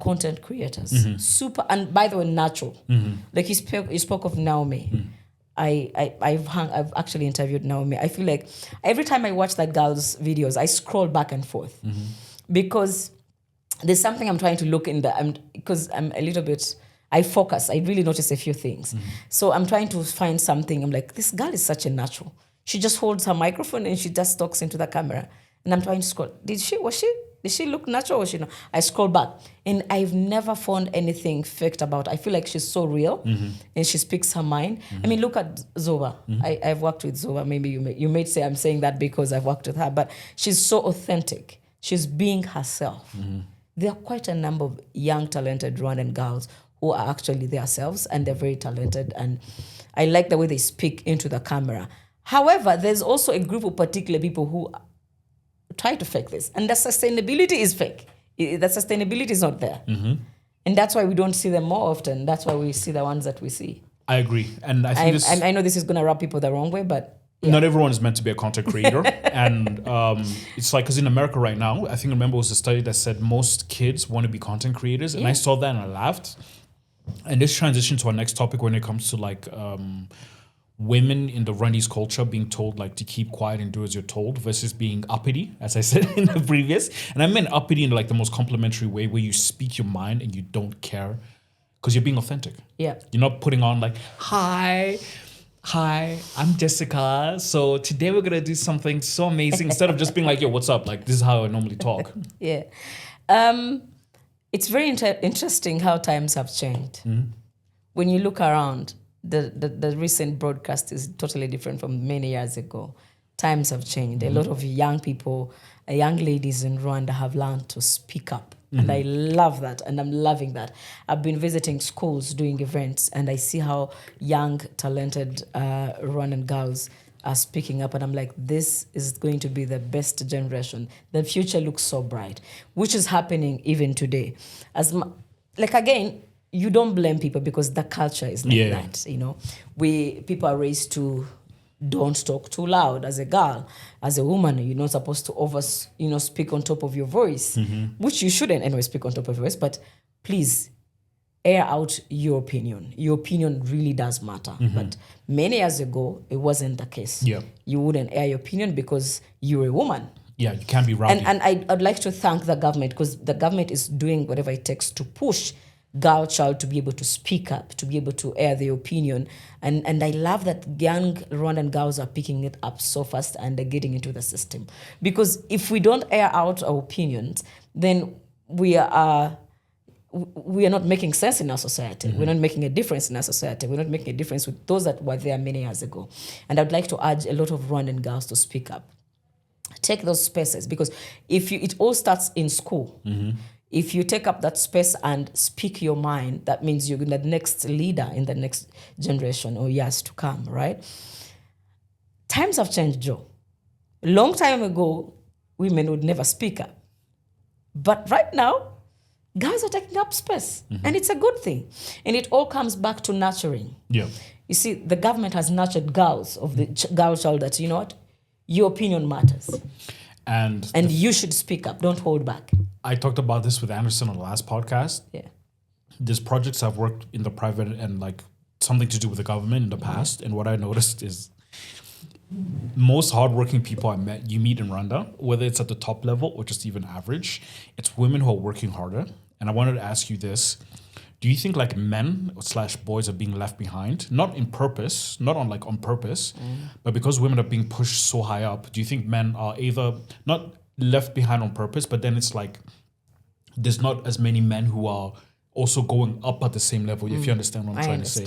content creators. Super, and by the way, natural. Like you spoke of Naomi. I've actually interviewed Naomi. I feel like every time I watch that girl's videos, I scroll back and forth because there's something I'm trying to look in because I'm a little bit, I focus. I really notice a few things. So I'm trying to find something. I'm like, this girl is such a natural. She just holds her microphone and she just talks into the camera. And I'm trying to scroll. Did she look natural or was she not? I scroll back and I've never found anything faked about her. I feel like she's so real and she speaks her mind. I mean, look at Zova. I've worked with Zova. Maybe you may say I'm saying that because I've worked with her, but she's so authentic. She's being herself. There are quite a number of young, talented Rwandan girls who are actually themselves and they're very talented. And I like the way they speak into the camera. However, there's also a group of particular people who try to fake this. And the sustainability is fake. The sustainability is not there. And that's why we don't see them more often. That's why we see the ones that we see. I agree. And I think I know this is going to rub people the wrong way, but yeah. Not everyone is meant to be a content creator. And it's like, because in America right now, I remember it was a study that said most kids want to be content creators. And I saw that and I laughed. And this transitions to our next topic when it comes to like women in the Rwandese culture being told like to keep quiet and do as you're told versus being uppity, as I said in the previous. And I meant uppity in like the most complimentary way where you speak your mind and you don't care because you're being authentic. Yeah. You're not putting on like, Hi, I'm Jessica. So today we're going to do something so amazing. Instead of just being like, yo, what's up? Like, this is how I normally talk. Yeah. It's very interesting how times have changed. When you look around, the recent broadcast is totally different from many years ago. Times have changed. A lot of young people, young ladies in Rwanda have learned to speak up. And I love that, and I'm loving that. I've been visiting schools, doing events, and I see how young, talented Rwandan girls are speaking up, and I'm like, this is going to be the best generation. The future looks so bright, which is happening even today. Again, you don't blame people because the culture is like that. You know, people are raised to don't talk too loud as a girl, as a woman. You're not supposed to speak on top of your voice, which you shouldn't anyway speak on top of your voice. But please air out your opinion. Your opinion really does matter. But many years ago, it wasn't the case. Yeah. You wouldn't air your opinion because you're a woman. Yeah, you can't be rowdy. And I'd like to thank the government because the government is doing whatever it takes to push girl child to be able to speak up, to be able to air their opinion. And I love that young Rwandan girls are picking it up so fast and they're getting into the system. Because if we don't air out our opinions, then we are not making sense in our society. We're not making a difference in our society. We're not making a difference with those that were there many years ago. And I'd like to urge a lot of Rwandan girls to speak up. Take those spaces because it all starts in school. If you take up that space and speak your mind, that means you're the next leader in the next generation or years to come, right? Times have changed, Joe. A long time ago, women would never speak up. But right now, guys are taking up space. And it's a good thing. And it all comes back to nurturing. Yeah. You see, the government has nurtured girls of the girl child that, you know what? Your opinion matters. And you should speak up. Don't hold back. I talked about this with Anderson on the last podcast. Yeah. There's projects I've worked in the private and like something to do with the government in the past. And what I noticed is most hardworking people you meet in Rwanda, whether it's at the top level or just even average, it's women who are working harder. And I wanted to ask you this. Do you think like men / boys are being left behind? Not on purpose, but because women are being pushed so high up, do you think men are either not left behind on purpose, but then it's like there's not as many men who are also going up at the same level, if you understand what I'm trying to say.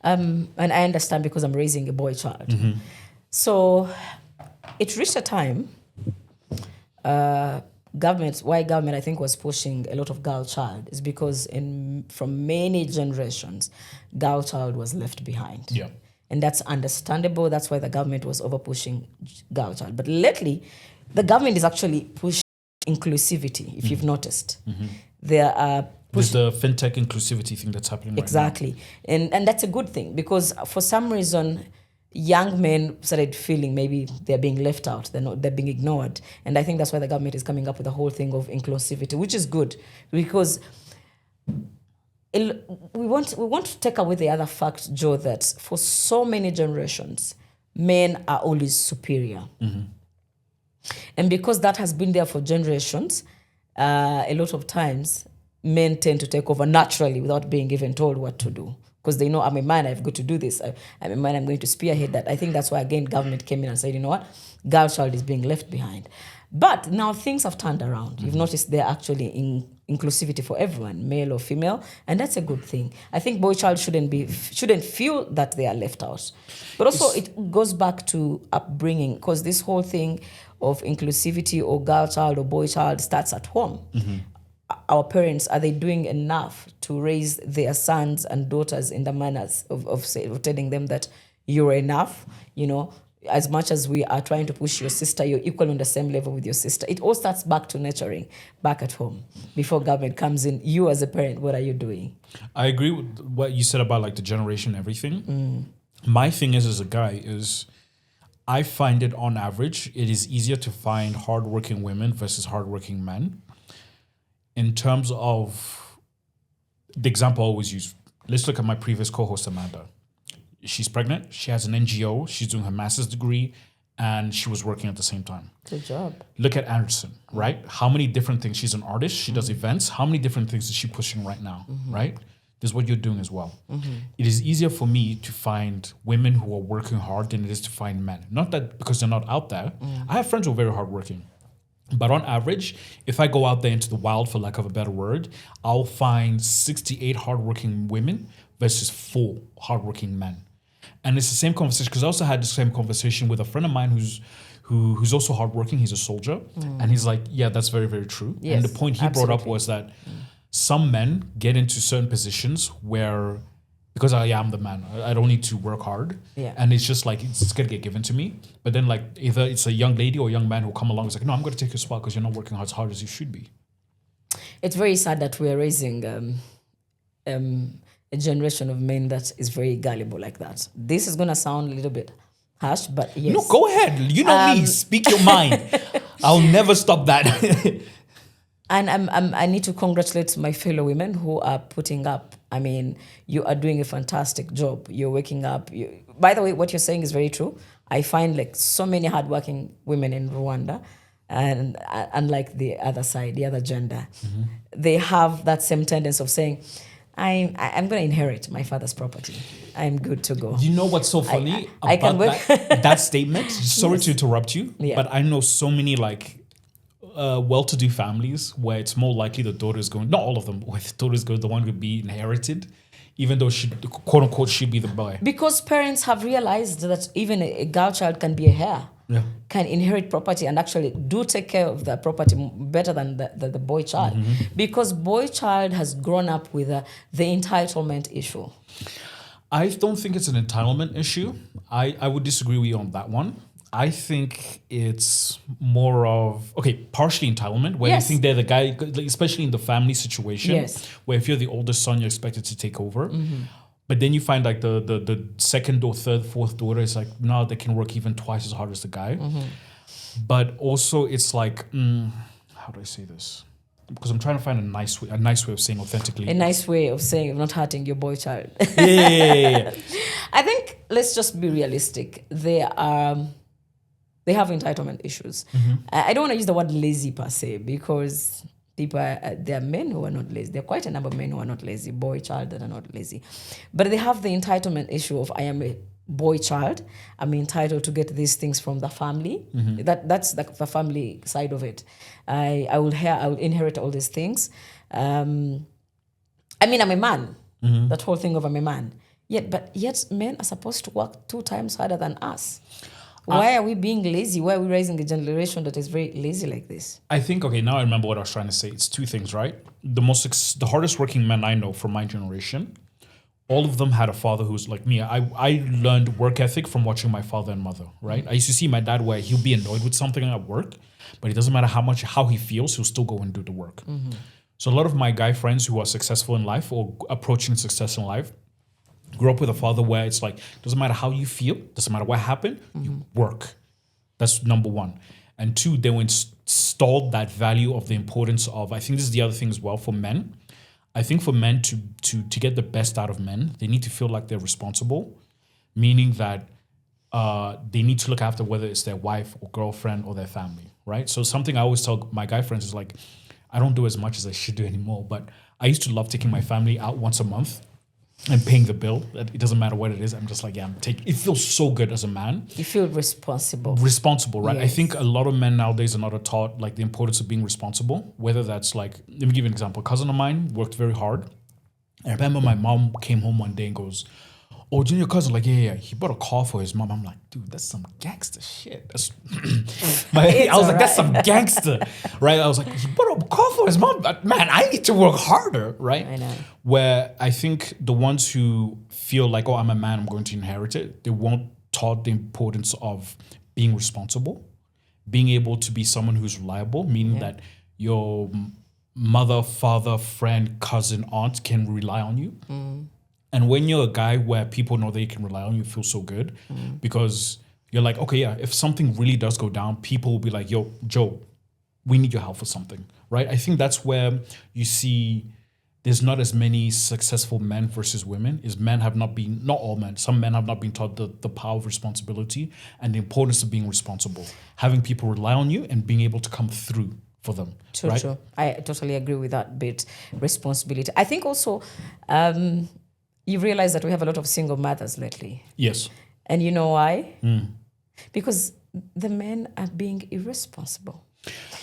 And I understand because I'm raising a boy child. So it reached a time, government I think was pushing a lot of girl child is because from many generations, girl child was left behind. Yeah. And that's understandable. That's why the government was over pushing girl child. But lately, the government is actually pushing inclusivity, if you've noticed. There are There's the fintech inclusivity thing that's happening exactly. And that's a good thing because for some reason, young men started feeling maybe they're being left out, they're being ignored. And I think that's why the government is coming up with the whole thing of inclusivity, which is good because we want to take away the other fact, Joe, that for so many generations, men are always superior. And because that has been there for generations, a lot of times men tend to take over naturally without being even told what to do. Because they know, I'm a man, I've got to do this. I'm a man, I'm going to spearhead that. I think that's why, again, government came in and said, you know what? Girl child is being left behind. But now things have turned around. You've noticed they're actually in inclusivity for everyone, male or female, and that's a good thing. I think boy child shouldn't feel that they are left out. But also it goes back to upbringing, because this whole thing of inclusivity or girl child or boy child starts at home. Our parents, are they doing enough to raise their sons and daughters in the manners of telling them that you're enough, as much as we are trying to push your sister, you're equal on the same level with your sister. It all starts back to nurturing, back at home. Before government comes in, you as a parent, what are you doing? I agree with what you said about like the generation and everything. My thing is, as a guy, is I find it on average, it is easier to find hardworking women versus hardworking men. In terms of the example I always use, let's look at my previous co-host, Amanda. She's pregnant. She has an NGO. She's doing her master's degree, and she was working at the same time. Good job. Look at Anderson, right? How many different things? She's an artist. She does events. How many different things is she pushing right now, right? This is what you're doing as well. It is easier for me to find women who are working hard than it is to find men. Not that because they're not out there. I have friends who are very hardworking. But on average, if I go out there into the wild, for lack of a better word, I'll find 68 hardworking women versus 4 hardworking men. And it's the same conversation, because I also had the same conversation with a friend of mine who's also hardworking. He's a soldier. And he's like, yeah, that's very, very true. Yes, and the point he brought up was that some men get into certain positions where, because I'm the man, I don't need to work hard. Yeah. And it's just like, it's going to get given to me. But then like either it's a young lady or a young man who come along, it's like, no, I'm going to take your spot because you're not working as hard as you should be. It's very sad that we're raising a generation of men that is very gullible like that. This is going to sound a little bit harsh, but yes. No, go ahead. You know me. Speak your mind. I'll never stop that. And I need to congratulate my fellow women who are putting up. I mean, you are doing a fantastic job. You're waking up. By the way, what you're saying is very true. I find like so many hardworking women in Rwanda, and unlike the other side, the other gender, they have that same tendency of saying, I'm going to inherit my father's property. I'm good to go. You know what's so funny I can about work. that statement? Sorry to interrupt you, but I know so many like well-to-do families where it's more likely the daughter is going, not all of them, where the daughter is going, the one would be inherited, even though she, quote unquote, should be the boy. Because parents have realized that even a girl child can be a heir, can inherit property and actually do take care of the property better than the boy child. Because boy child has grown up with the entitlement issue. I don't think it's an entitlement issue. I would disagree with you on that one. I think it's more of, partially entitlement, where you think they're the guy, especially in the family situation, where if you're the oldest son, you're expected to take over. But then you find like the second or third, fourth daughter is like, no, they can work even twice as hard as the guy. But also it's like, how do I say this? Because I'm trying to find a nice way of saying authentically. A nice way of saying not hurting your boy child. Yeah. I think let's just be realistic. They have entitlement issues. I don't want to use the word lazy per se, because there are men who are not lazy. There are quite a number of men who are not lazy, boy child that are not lazy. But they have the entitlement issue of, I am a boy child, I'm entitled to get these things from the family. That's the family side of it. I will inherit all these things. I'm a man. That whole thing of I'm a man. Yet men are supposed to work 2 times harder than us. Why are we being lazy? Why are we raising a generation that is very lazy like this? I think, okay, now I remember what I was trying to say. It's 2 things, right? The hardest working men I know from my generation, all of them had a father who's like me. I learned work ethic from watching my father and mother, right? I used to see my dad where he'll be annoyed with something at work, but it doesn't matter how he feels, he'll still go and do the work. So a lot of my guy friends who are successful in life or approaching success in life grew up with a father where it's like, doesn't matter how you feel, doesn't matter what happened, you work. That's number 1. And 2, they installed that value of the importance of, I think this is the other thing as well for men. I think for men to get the best out of men, they need to feel like they're responsible, meaning that they need to look after whether it's their wife or girlfriend or their family, right? So something I always tell my guy friends is like, I don't do as much as I should do anymore, but I used to love taking my family out once a month and paying the bill. It doesn't matter what it is. I'm just like, yeah, it feels so good as a man. You feel responsible. Responsible, right? Yes. I think a lot of men nowadays are not taught like the importance of being responsible, whether that's like, let me give you an example. A cousin of mine worked very hard. I remember my mom came home one day and goes, oh, do you know your cousin? Like, yeah. He bought a car for his mom. I'm like, dude, that's some gangster shit. That's I was like, that's some gangster, right? I was like, he bought a car for his mom. Man, I need to work harder, right? I know. Where I think the ones who feel like, oh, I'm a man, I'm going to inherit it, they won't taught the importance of being responsible, being able to be someone who's reliable, meaning that your mother, father, friend, cousin, aunt can rely on you. And when you're a guy where people know they can rely on you, feel so good because you're like, okay, yeah, if something really does go down, people will be like, yo, Joe, we need your help for something, right? I think that's where you see there's not as many successful men versus women. Not all men, some men have not been taught the power of responsibility and the importance of being responsible, having people rely on you and being able to come through for them. True. I totally agree with that bit, responsibility. I think also, you realize that we have a lot of single mothers lately. Yes. And you know why? Because the men are being irresponsible.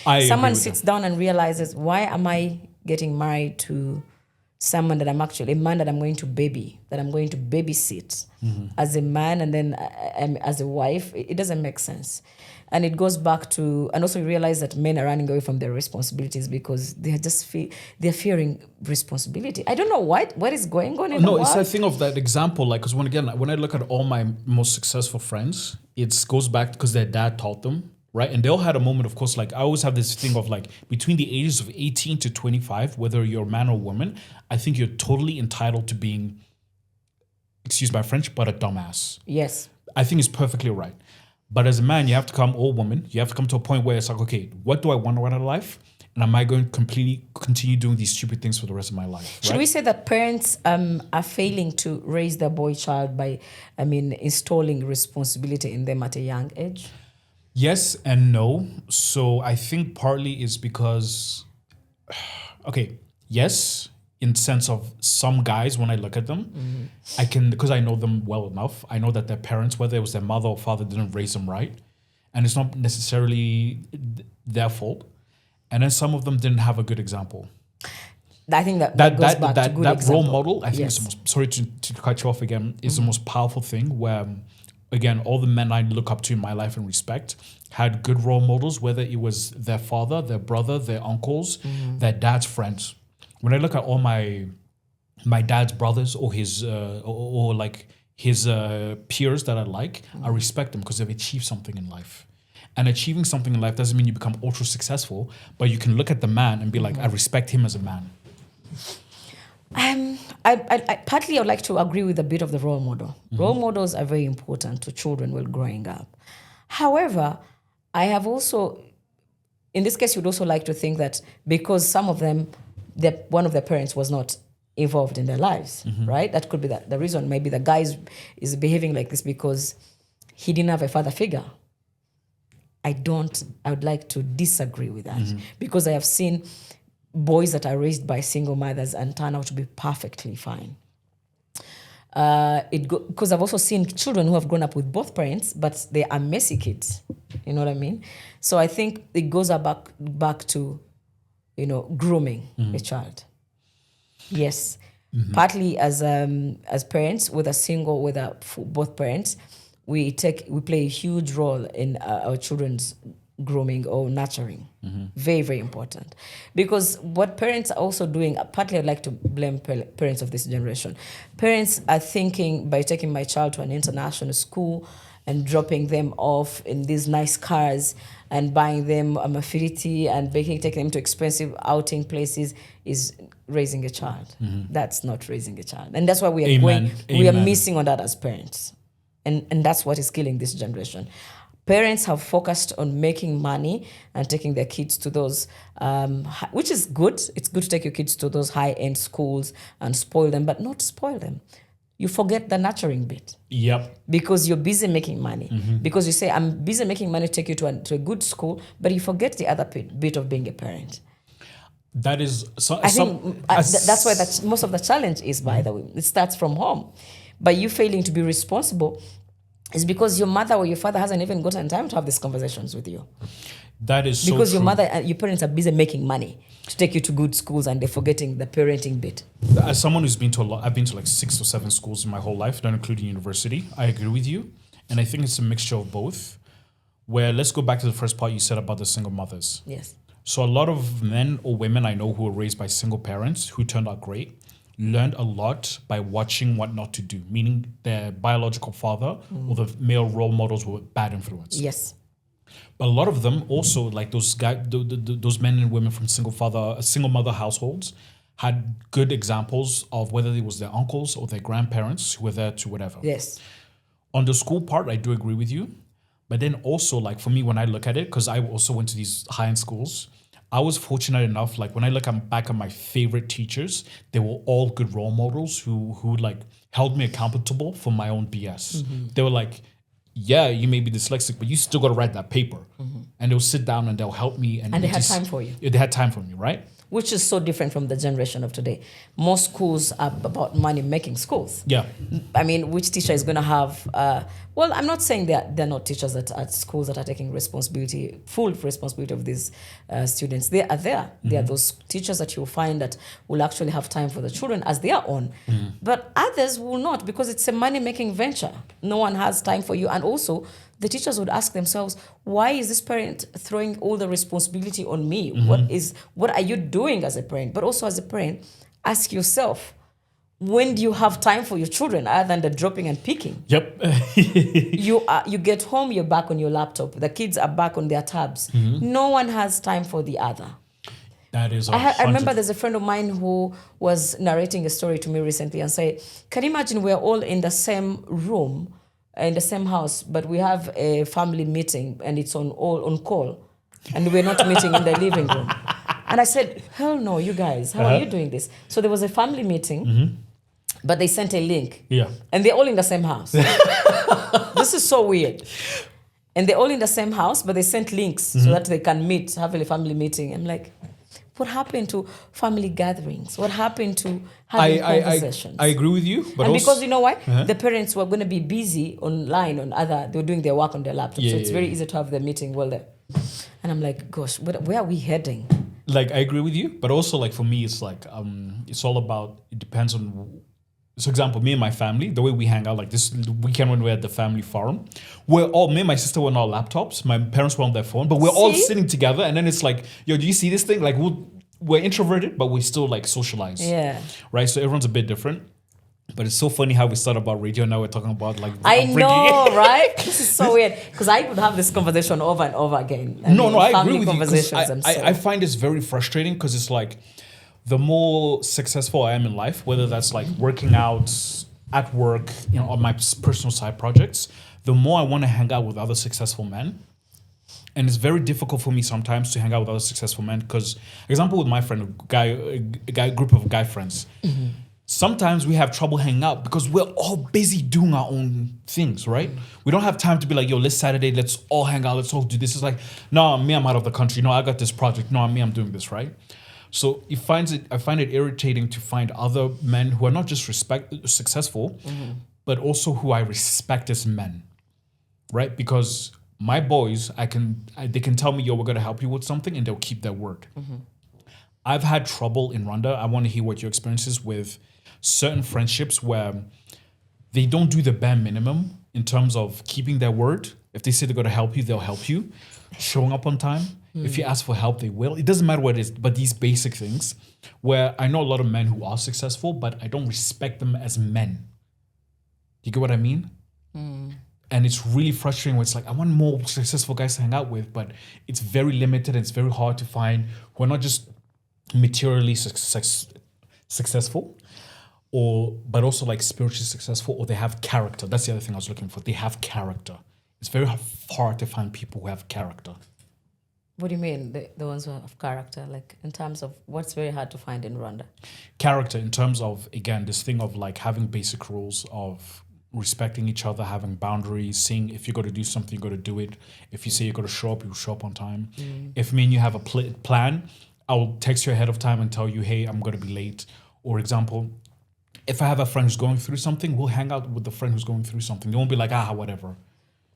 Someone sits down and realizes, why am I getting married to someone that I'm actually, a man that I'm going to babysit as a man and then as a wife? It doesn't make sense. And it goes back to, and also you realize that men are running away from their responsibilities because they are just they're fearing responsibility. I don't know what is going on in the world. No, it's a thing of that example. Like, because when I look at all my most successful friends, it goes back because their dad taught them, right? And they all had a moment, of course. Like, I always have this thing of like between the ages of 18 to 25, whether you're a man or woman, I think you're totally entitled to being, excuse my French, but a dumbass. Yes, I think it's perfectly right. But as a man, you have to come, or woman, you have to come to a point where it's like, okay, what do I want out of life? And am I going to completely continue doing these stupid things for the rest of my life? Should we say that parents are failing to raise their boy child by, installing responsibility in them at a young age? Yes and no. So I think partly is because, okay, yes, in sense of some guys, when I look at them, I can, because I know them well enough, I know that their parents, whether it was their mother or father, didn't raise them right. And it's not necessarily their fault. And then some of them didn't have a good example. I think that goes back to good that example. role model, I think is the most, sorry to cut you off again, is the most powerful thing where, again, all the men I look up to in my life and respect had good role models, whether it was their father, their brother, their uncles, their dad's friends. When I look at all my dad's brothers or his or like his peers that I like, I respect them because they've achieved something in life. And achieving something in life doesn't mean you become ultra successful, but you can look at the man and be like, I respect him as a man. I partly I would like to agree with a bit of the role model. Role models are very important to children while growing up. However, I have also, in this case, you'd also like to think that because some of them, one of their parents was not involved in their lives, right? That could be the reason. Maybe the guy is behaving like this because he didn't have a father figure. I would like to disagree with that because I have seen boys that are raised by single mothers and turn out to be perfectly fine. Because I've also seen children who have grown up with both parents, but they are messy kids. You know what I mean? So I think it goes back to, grooming a child. Yes. Partly as parents, both parents, we play a huge role in our children's grooming or nurturing. Very, very important. Because what parents are also doing, partly I'd like to blame parents of this generation. Parents are thinking, by taking my child to an international school and dropping them off in these nice cars and buying them a mafiriti and taking them to expensive outing places, is raising a child. That's not raising a child. And that's why we are missing on that as parents. And that's what is killing this generation. Parents have focused on making money and taking their kids to those, which is good. It's good to take your kids to those high-end schools and spoil them, but not spoil them. You forget the nurturing bit. Yep. Because you're busy making money. Because you say, I'm busy making money to take you to a good school, but you forget the other bit of being a parent. That is... that's why most of the challenge is, by the way. It starts from home. By you failing to be responsible, is because your mother or your father hasn't even gotten time to have these conversations with you. That is so because true. Your mother and your parents are busy making money to take you to good schools, and they're forgetting the parenting bit. As someone who's been to I've been to like 6 or 7 schools in my whole life, not including university. I agree with you. And I think it's a mixture of both. Where, let's go back to the first part you said about the single mothers. Yes. So a lot of men or women I know who were raised by single parents who turned out great learned a lot by watching what not to do, meaning their biological father or the male role models were bad influence. Yes. But a lot of them also, like those those men and women from single mother households, had good examples of whether it was their uncles or their grandparents who were there to whatever. Yes. On the school part, I do agree with you. But then also, like for me, when I look at it, because I also went to these high-end schools, I was fortunate enough, like when I look back at my favorite teachers, they were all good role models who like held me accountable for my own BS. They were like, yeah, you may be dyslexic, but you still got to write that paper. And they'll sit down and they'll help me. And they had time for you. They had time for me, right? Which is so different from the generation of today. Most schools are about money-making schools. Yeah. I mean, which teacher is going to have... well, I'm not saying that they're not teachers at schools that are taking full responsibility of these students. They are there. They are those teachers that you'll find that will actually have time for the children as their own. But others will not, because it's a money-making venture. No one has time for you. And also, the teachers would ask themselves, why is this parent throwing all the responsibility on me? What are you doing as a parent? But also as a parent, ask yourself, when do you have time for your children other than the dropping and picking? Yep. You get home, you're back on your laptop. The kids are back on their tabs. No one has time for the other. That is I remember there's a friend of mine who was narrating a story to me recently and said, can you imagine we're all in the same room, in the same house, but we have a family meeting and it's on call, and we're not meeting in the living room. And I said, hell no, you guys, how are you doing this? So there was a family meeting, but they sent a link. Yeah. And they're all in the same house. This is so weird. And they're all in the same house, but they sent links so that they can meet, have a family meeting. I'm like, what happened to family gatherings? What happened to having conversations? I agree with you. But and because you know why? The parents were going to be busy online they were doing their work on their laptop. So it's very easy to have the meeting well there. And I'm like, gosh, where are we heading? Like, I agree with you. But also, like, for me, it's like, it's all about, it depends on, for example, me and my family, the way we hang out, like this weekend when we're at the family farm, me and my sister were on our laptops, my parents were on their phone, but we're all sitting together, and then it's like, yo, do you see this thing? Like, we're introverted, but we still like socialize. Yeah. Right? So everyone's a bit different. But it's so funny how we started about radio, now we're talking about like I know, right? This is so weird. Because I would have this conversation over and over again. I agree with you. I find this very frustrating because it's like, the more successful I am in life, whether that's like working out, at work, on my personal side projects, the more I want to hang out with other successful men. And it's very difficult for me sometimes to hang out with other successful men because, example, with my friend, a group of guy friends, sometimes we have trouble hanging out because we're all busy doing our own things, right? We don't have time to be like, yo, this Saturday, let's all hang out, let's all do this. It's like, no, me, I'm out of the country. No, I got this project. No, me, I'm doing this, right? So I find it irritating to find other men who are not just successful, but also who I respect as men, right? Because my boys, they can tell me, yo, we're going to help you with something, and they'll keep their word. I've had trouble in Rwanda. I want to hear what your experience is with certain friendships where they don't do the bare minimum in terms of keeping their word. If they say they're going to help you, they'll help you. Showing up on time. If you ask for help, they will. It doesn't matter what it is, but these basic things where I know a lot of men who are successful, but I don't respect them as men. You get what I mean? And it's really frustrating when it's like, I want more successful guys to hang out with, but it's very limited and it's very hard to find who are not just materially successful, but also like spiritually successful, or they have character. That's the other thing I was looking for. They have character. It's very hard to find people who have character. What do you mean, the ones who have character? Like in terms of what's very hard to find in Rwanda? Character in terms of, again, this thing of like having basic rules of respecting each other, having boundaries, seeing if you got to do something, you got to do it. If you say you got to show up, you show up on time. If me and you have a plan, I'll text you ahead of time and tell you, hey, I'm going to be late. Or example, if I have a friend who's going through something, we'll hang out with the friend who's going through something. They won't be like, whatever.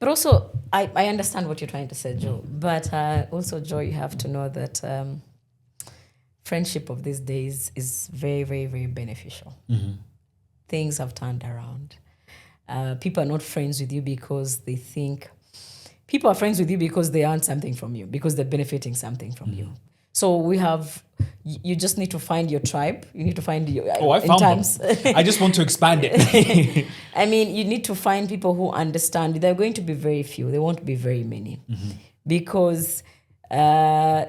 But also, I understand what you're trying to say, Joe. But also, Joe, you have to know that friendship of these days is very, very, very beneficial. Things have turned around. People are not friends with you because they think... People are friends with you because they earn something from you, because they're benefiting something from you. So we have... You just need to find your tribe. You need to find your... I found them. I just want to expand it. I mean, you need to find people who understand. There are going to be very few. There won't be very many. Because a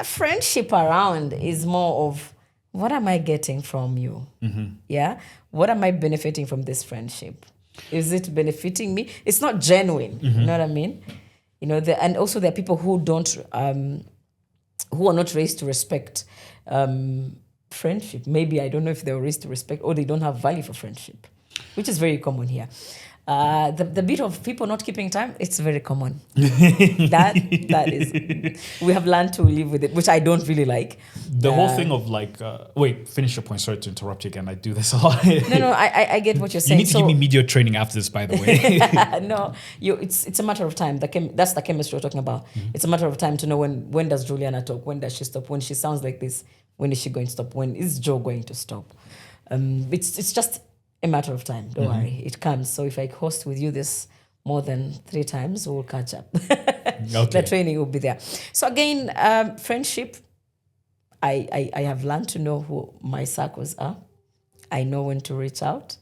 friendship around is more of, what am I getting from you? Yeah? What am I benefiting from this friendship? Is it benefiting me? It's not genuine. You know what I mean? You know, and also there are people who don't... who are not raised to respect friendship. Maybe, I don't know if they were raised to respect, or they don't have value for friendship, which is very common here. The bit of people not keeping time, it's very common. that is, we have learned to live with it, which I don't really like. The whole thing of like, wait, finish your point. Sorry to interrupt you again. I do this a lot. No, I get what you're saying. You need to give me media training after this, by the way. No, it's a matter of time. That's the chemistry we're talking about. It's a matter of time to know when does Juliana talk, when does she stop, when she sounds like this, when is she going to stop, when is Joe going to stop. It's just a matter of time. Don't worry, it comes. So if I host with you this more than 3 times, we'll catch up. The training will be there. So again, friendship, I have learned to know who my circles are. I know when to reach out.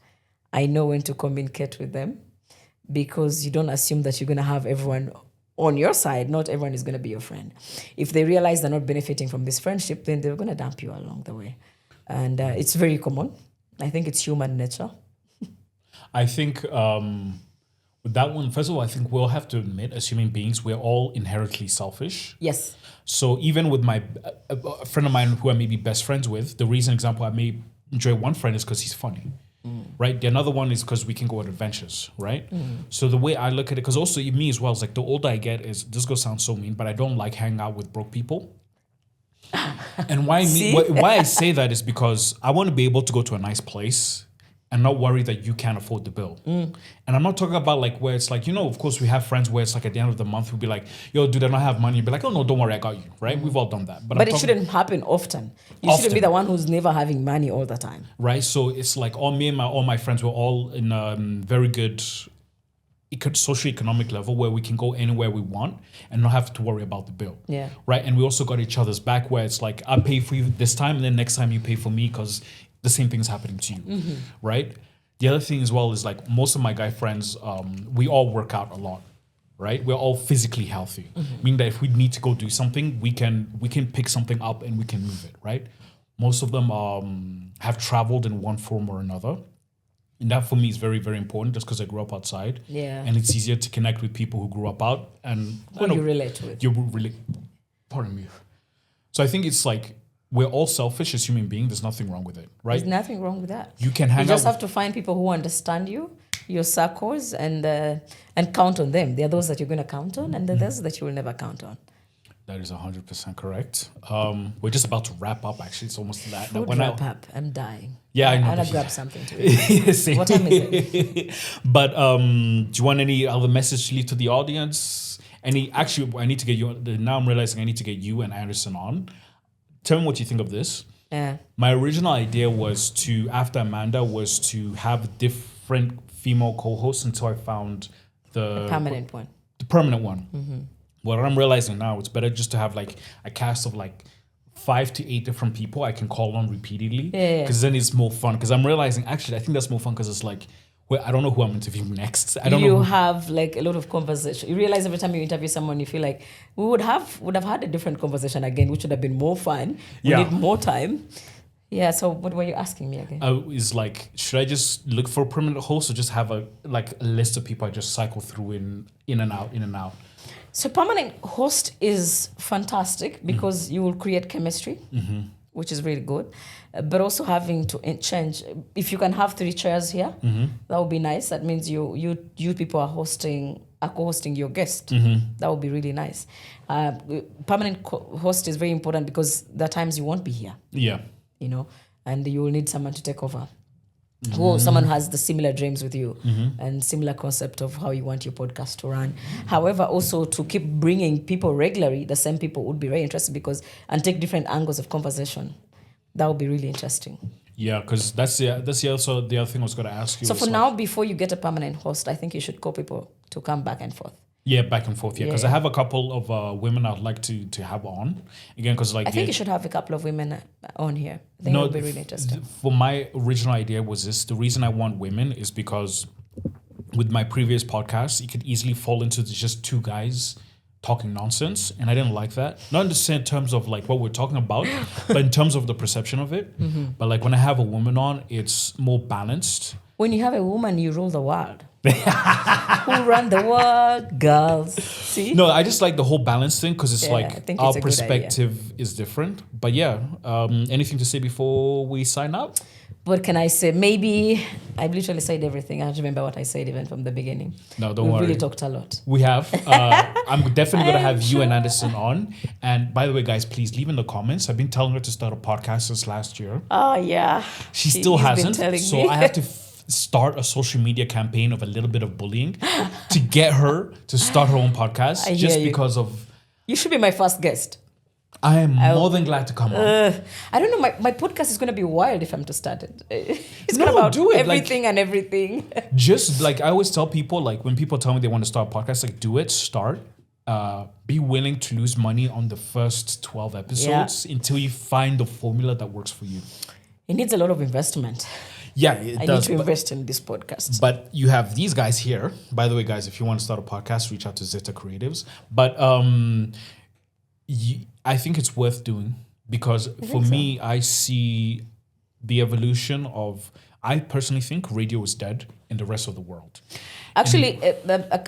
I know when to communicate with them, because you don't assume that you're going to have everyone on your side. Not everyone is going to be your friend. If they realize they're not benefiting from this friendship, then they're going to dump you along the way. And it's very common. I think it's human nature. I think with that one, first of all, I think we'll have to admit, as human beings, we're all inherently selfish. Yes. So even with a friend of mine who I may be best friends with, the reason, example, I may enjoy one friend is because he's funny, right? The another one is because we can go on adventures, right? So the way I look at it, because also me as well, is like the older I get, is this going to sound so mean, but I don't like hanging out with broke people. And why I say that is because I want to be able to go to a nice place and not worry that you can't afford the bill. And I'm not talking about like where it's like, of course we have friends where it's like at the end of the month we'll be like, yo, dude, I don't have money. You'll be like, oh no, don't worry, I got you, right? We've all done that. But it shouldn't happen often. You shouldn't be the one who's never having money all the time. Right, so it's like all my friends were all in very good socioeconomic level where we can go anywhere we want and not have to worry about the bill. Yeah. Right, and we also got each other's back where it's like, I pay for you this time and then next time you pay for me because the same thing's happening to you, right? The other thing as well is like most of my guy friends, we all work out a lot, right? We're all physically healthy, meaning that if we need to go do something, we can pick something up and we can move it, right? Most of them have traveled in one form or another. And that for me is very, very important just because I grew up outside. Yeah. And it's easier to connect with people who grew up out and who you relate with. Pardon me. So I think it's like we're all selfish as human beings. There's nothing wrong with it, right? There's nothing wrong with that. You can hang out. You just have to find people who understand you, your circles, and count on them. There are those that you're going to count on, and then there's that you will never count on. That is 100% correct. We're just about to wrap up, actually. It's almost that. Wrap up. I'm dying. Yeah, I know. I'm going to grab something to eat. What time is it? But do you want any other message to leave to the audience? Actually, I need to get you, now I'm realizing I need to get you and Anderson on. Tell me what you think of this. Yeah. My original idea was to, after Amanda, was to have different female co-hosts until I found the Permanent one. the permanent one. What I'm realizing now, it's better just to have like a cast of like 5 to 8 different people I can call on repeatedly. Yeah. Because then it's more fun. Because I'm realizing, actually, I think that's more fun because it's like, well, I don't know who I'm interviewing next. I don't know. You have like a lot of conversation. You realize every time you interview someone, you feel like we would have had a different conversation again, which would have been more fun. We Yeah. need more time. Yeah. So what were you asking me again? Is like, should I just look for a permanent host or just have a list of people I just cycle through in and out? So permanent host is fantastic because you will create chemistry, which is really good. But also having to change. If you can have 3 chairs here, that would be nice. That means you people are co-hosting your guest. That would be really nice. Permanent host is very important because there are times you won't be here. Yeah. You know, and you will need someone to take over. Who someone has the similar dreams with you and similar concept of how you want your podcast to run. However, also to keep bringing people regularly, the same people would be very interested and take different angles of conversation. That would be really interesting. Yeah, because that's also the other thing I was going to ask you. So for now, before you get a permanent host, I think you should call people to come back and forth. Yeah, back and forth. Yeah, because I have a couple of women I'd like to have on again. Because like I think you should have a couple of women on here. I think it would be really interesting. For my original idea was this: the reason I want women is because with my previous podcast, it could easily fall into just 2 guys talking nonsense, and I didn't like that. Not in the same terms of like what we're talking about, but in terms of the perception of it. But like when I have a woman on, it's more balanced. When you have a woman, you rule the world. Who run the world? Girls. See? No, I just like the whole balance thing because it's I like think our it's a good perspective is different. But yeah, anything to say before we sign out? What can I say? Maybe I've literally said everything. I don't remember what I said even from the beginning. No, don't We've worry. really talked a lot. We have. I'm definitely going to have you and Anderson on. And by the way, guys, please leave in the comments. I've been telling her to start a podcast since last year. Oh, yeah. She still He's been hasn't. telling So me. I have to start a social media campaign of a little bit of bullying to get her to start her own podcast. I Just hear you. because of... You should be my first guest. I am more than glad to come on. I don't know. My podcast is going to be wild if I'm to start it. It's No, going about do it, like- everything and everything. Just like I always tell people, like when people tell me they want to start a podcast, like do it, start. Be willing to lose money on the first 12 episodes until you find the formula that works for you. It needs a lot of investment. Yeah, it I does. need to invest in this podcast. But you have these guys here. By the way, guys, if you want to start a podcast, reach out to Zeta Creatives. But I think it's worth doing because for me, I see the evolution of. I personally think radio is dead in the rest of the world. Actually,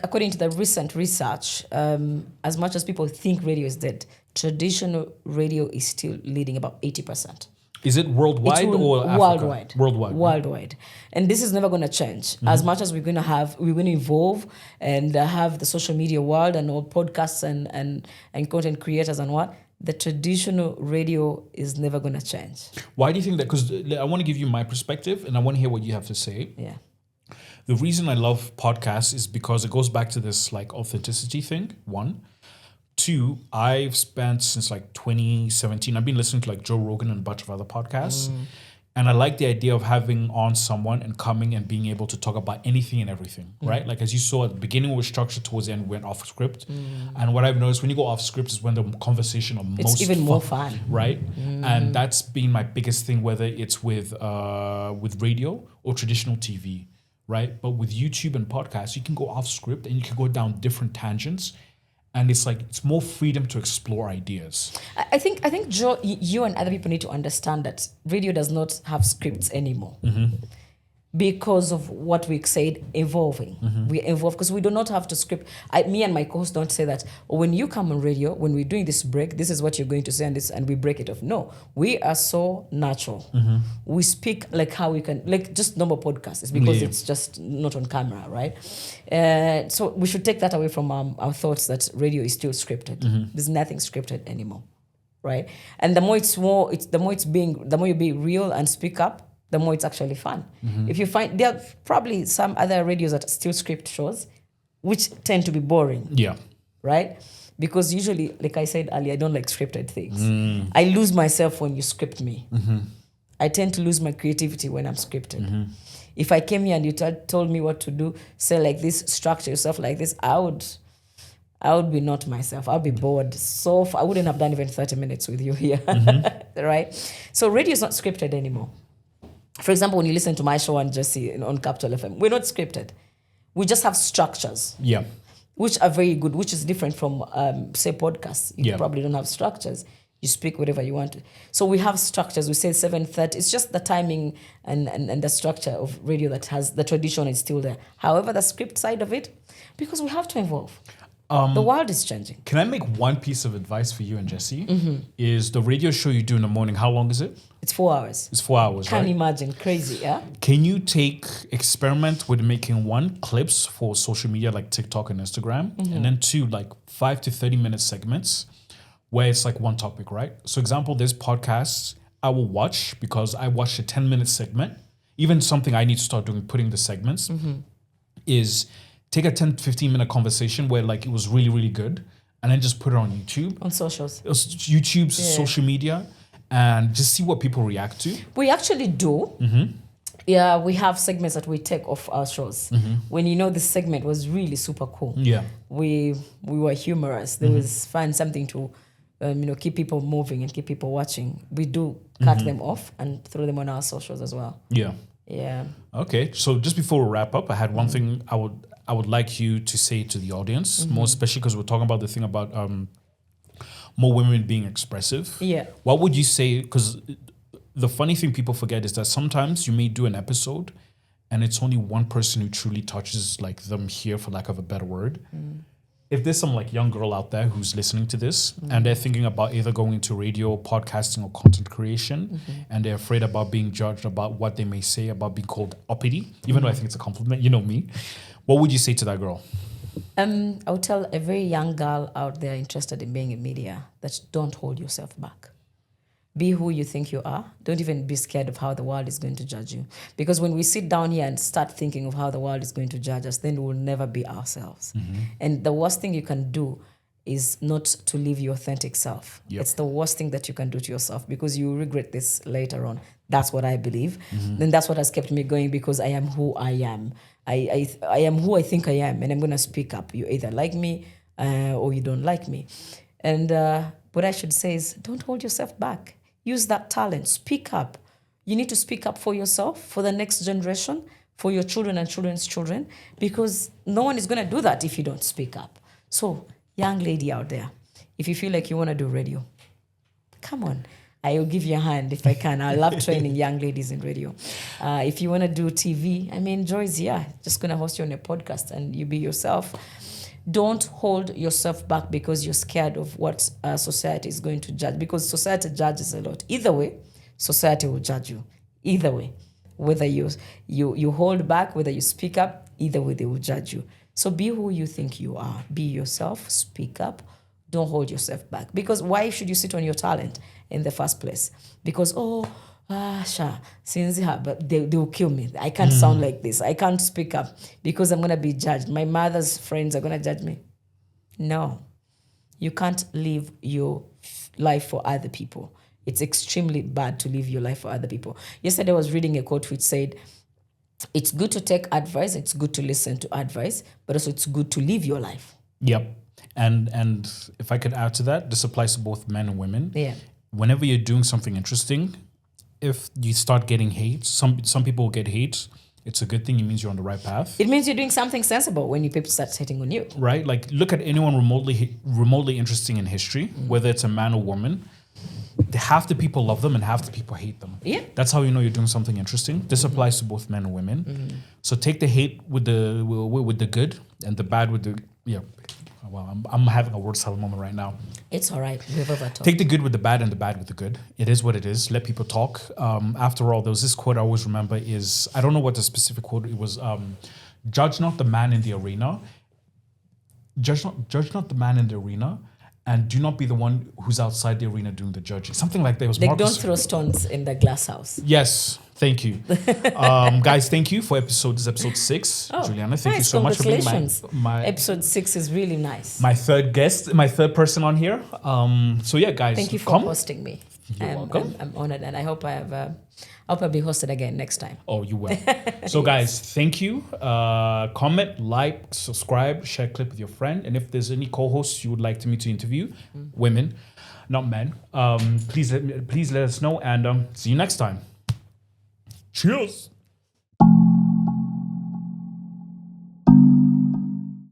according to the recent research, as much as people think radio is dead, traditional radio is still leading about 80%. Is it worldwide or Africa? Worldwide. Worldwide. Worldwide. And this is never going to change. As much as we're going to evolve and have the social media world and all podcasts and content creators and what, the traditional radio is never going to change. Why do you think that? Because I want to give you my perspective and I want to hear what you have to say. Yeah. The reason I love podcasts is because it goes back to this like authenticity thing, 1. 2, I've spent since like 2017, I've been listening to like Joe Rogan and a bunch of other podcasts. And I like the idea of having on someone and coming and being able to talk about anything and everything, right? Like as you saw at the beginning, we were structured, towards the end, we went off script. And what I've noticed when you go off script is when the conversation are most It's even more fun. right? And that's been my biggest thing, whether it's with radio or traditional TV, right? But with YouTube and podcasts, you can go off script and you can go down different tangents. And it's like, it's more freedom to explore ideas. I think Joe, you and other people need to understand that radio does not have scripts anymore. Because of what we said, evolving. We evolve because we do not have to script. Me and my co-host don't say that, when you come on radio, when we're doing this break, this is what you're going to say and we break it off. No, we are so natural. We speak like how we can, like just normal podcasts. It's because it's just not on camera, right? So we should take that away from our thoughts that radio is still scripted. There's nothing scripted anymore, right? And the more you be real and speak up, the more it's actually fun. If you find, there are probably some other radios that still script shows, which tend to be boring. Yeah. Right? Because usually, like I said earlier, I don't like scripted things. I lose myself when you script me. I tend to lose my creativity when I'm scripted. If I came here and you told me what to do, say like this, structure yourself like this, I would be not myself. I'll be bored. So I wouldn't have done even 30 minutes with you here, right? So radio is not scripted anymore. For example, when you listen to my show and Jesse on Capital FM, we're not scripted. We just have structures. Yeah. Which are very good, which is different from, say, podcasts. You Yeah. probably don't have structures. You speak whatever you want to. So we have structures. We say 7:30. It's just the timing and the structure of radio that has the tradition is still there. However, the script side of it, because we have to evolve. The world is changing. Can I make one piece of advice for you and Jesse? Is the radio show you do in the morning, how long is it? It's 4 hours. It's 4 hours, Can't right? imagine. Crazy, yeah? Can you experiment with making one, clips for social media like TikTok and Instagram, and then two, like 5 to 30 minute segments where it's like one topic, right? So example, there's podcasts I will watch because I watched a 10-minute segment. Even something I need to start doing, putting the segments, is take a 10 to 15 minute conversation where like it was really, really good, and then just put it on YouTube. On socials. YouTube's social media, and just see what people react to. We actually do. Yeah, we have segments that we take off our shows. When the segment was really super cool. Yeah. We were humorous. There was fun, something to keep people moving and keep people watching. We do cut them off and throw them on our socials as well. Yeah. Yeah. Okay. So just before we wrap up, I had one thing I would like you to say to the audience, more especially because we're talking about the thing about more women being expressive. Yeah. What would you say? Because the funny thing people forget is that sometimes you may do an episode and it's only one person who truly touches like them here, for lack of a better word. If there's some like young girl out there who's listening to this and they're thinking about either going into radio, podcasting, or content creation, and they're afraid about being judged about what they may say, about being called uppity, even though I think it's a compliment, you know me, what would you say to that girl? I would tell a very young girl out there interested in being in media that don't hold yourself back. Be who you think you are. Don't even be scared of how the world is going to judge you. Because when we sit down here and start thinking of how the world is going to judge us, then we will never be ourselves. And the worst thing you can do is not to live your authentic self. Yep. It's the worst thing that you can do to yourself, because you will regret this later on. That's what I believe. Then that's what has kept me going, because I am who I am. I am who I think I am, and I'm going to speak up. You either like me or you don't like me. And what I should say is, don't hold yourself back. Use that talent. Speak up. You need to speak up for yourself, for the next generation, for your children and children's children, because no one is going to do that if you don't speak up. So, young lady out there, if you feel like you want to do radio, come on. I will give you a hand if I can. I love training young ladies in radio. If you want to do TV, Joy's here. Just going to host you on a podcast and you be yourself. Don't hold yourself back because you're scared of what society is going to judge, because society judges a lot. Either way, society will judge you. Either way, whether you hold back, whether you speak up, either way they will judge you. So be who you think you are. Be yourself. Speak up. Don't hold yourself back. Because why should you sit on your talent in the first place? Because, but they will kill me. I can't sound like this. I can't speak up because I'm going to be judged. My mother's friends are going to judge me. No. You can't live your life for other people. It's extremely bad to live your life for other people. Yesterday I was reading a quote which said, it's good to take advice, it's good to listen to advice, but also it's good to live your life. Yep. And if I could add to that, this applies to both men and women. Yeah. Whenever you're doing something interesting, if you start getting hate, some people get hate, it's a good thing. It means you're on the right path. It means you're doing something sensible when people start hating on you. Right? Like, look at anyone remotely interesting in history, whether it's a man or woman. Half the people love them and half the people hate them. Yeah. That's how you know you're doing something interesting. This applies to both men and women. So take the hate with the good and the bad with the Well, I'm having a word salad moment right now. It's all right. We've ever talked. Take the good with the bad and the bad with the good. It is what it is. Let people talk. After all, there was this quote I always remember is, I don't know what the specific quote it was. Judge not the man in the arena. Judge not the man in the arena, and do not be the one who's outside the arena doing the judging. Something like that. It was Like, Marcus. don't throw stones in the glass house. Yes, thank you. Guys, thank you for this is episode 6. Juliana, thank you so much for being my episode 6 is really nice. my third guest, my third person on here. So yeah, guys, Thank you for hosting me. You're welcome. I'm honored, and I hope I'll be hosted again next time. Oh, you will. So guys, thank you. Comment, like, subscribe, share a clip with your friend. And if there's any co-hosts you would like me to interview, women, not men, please let us know, and see you next time. Cheers.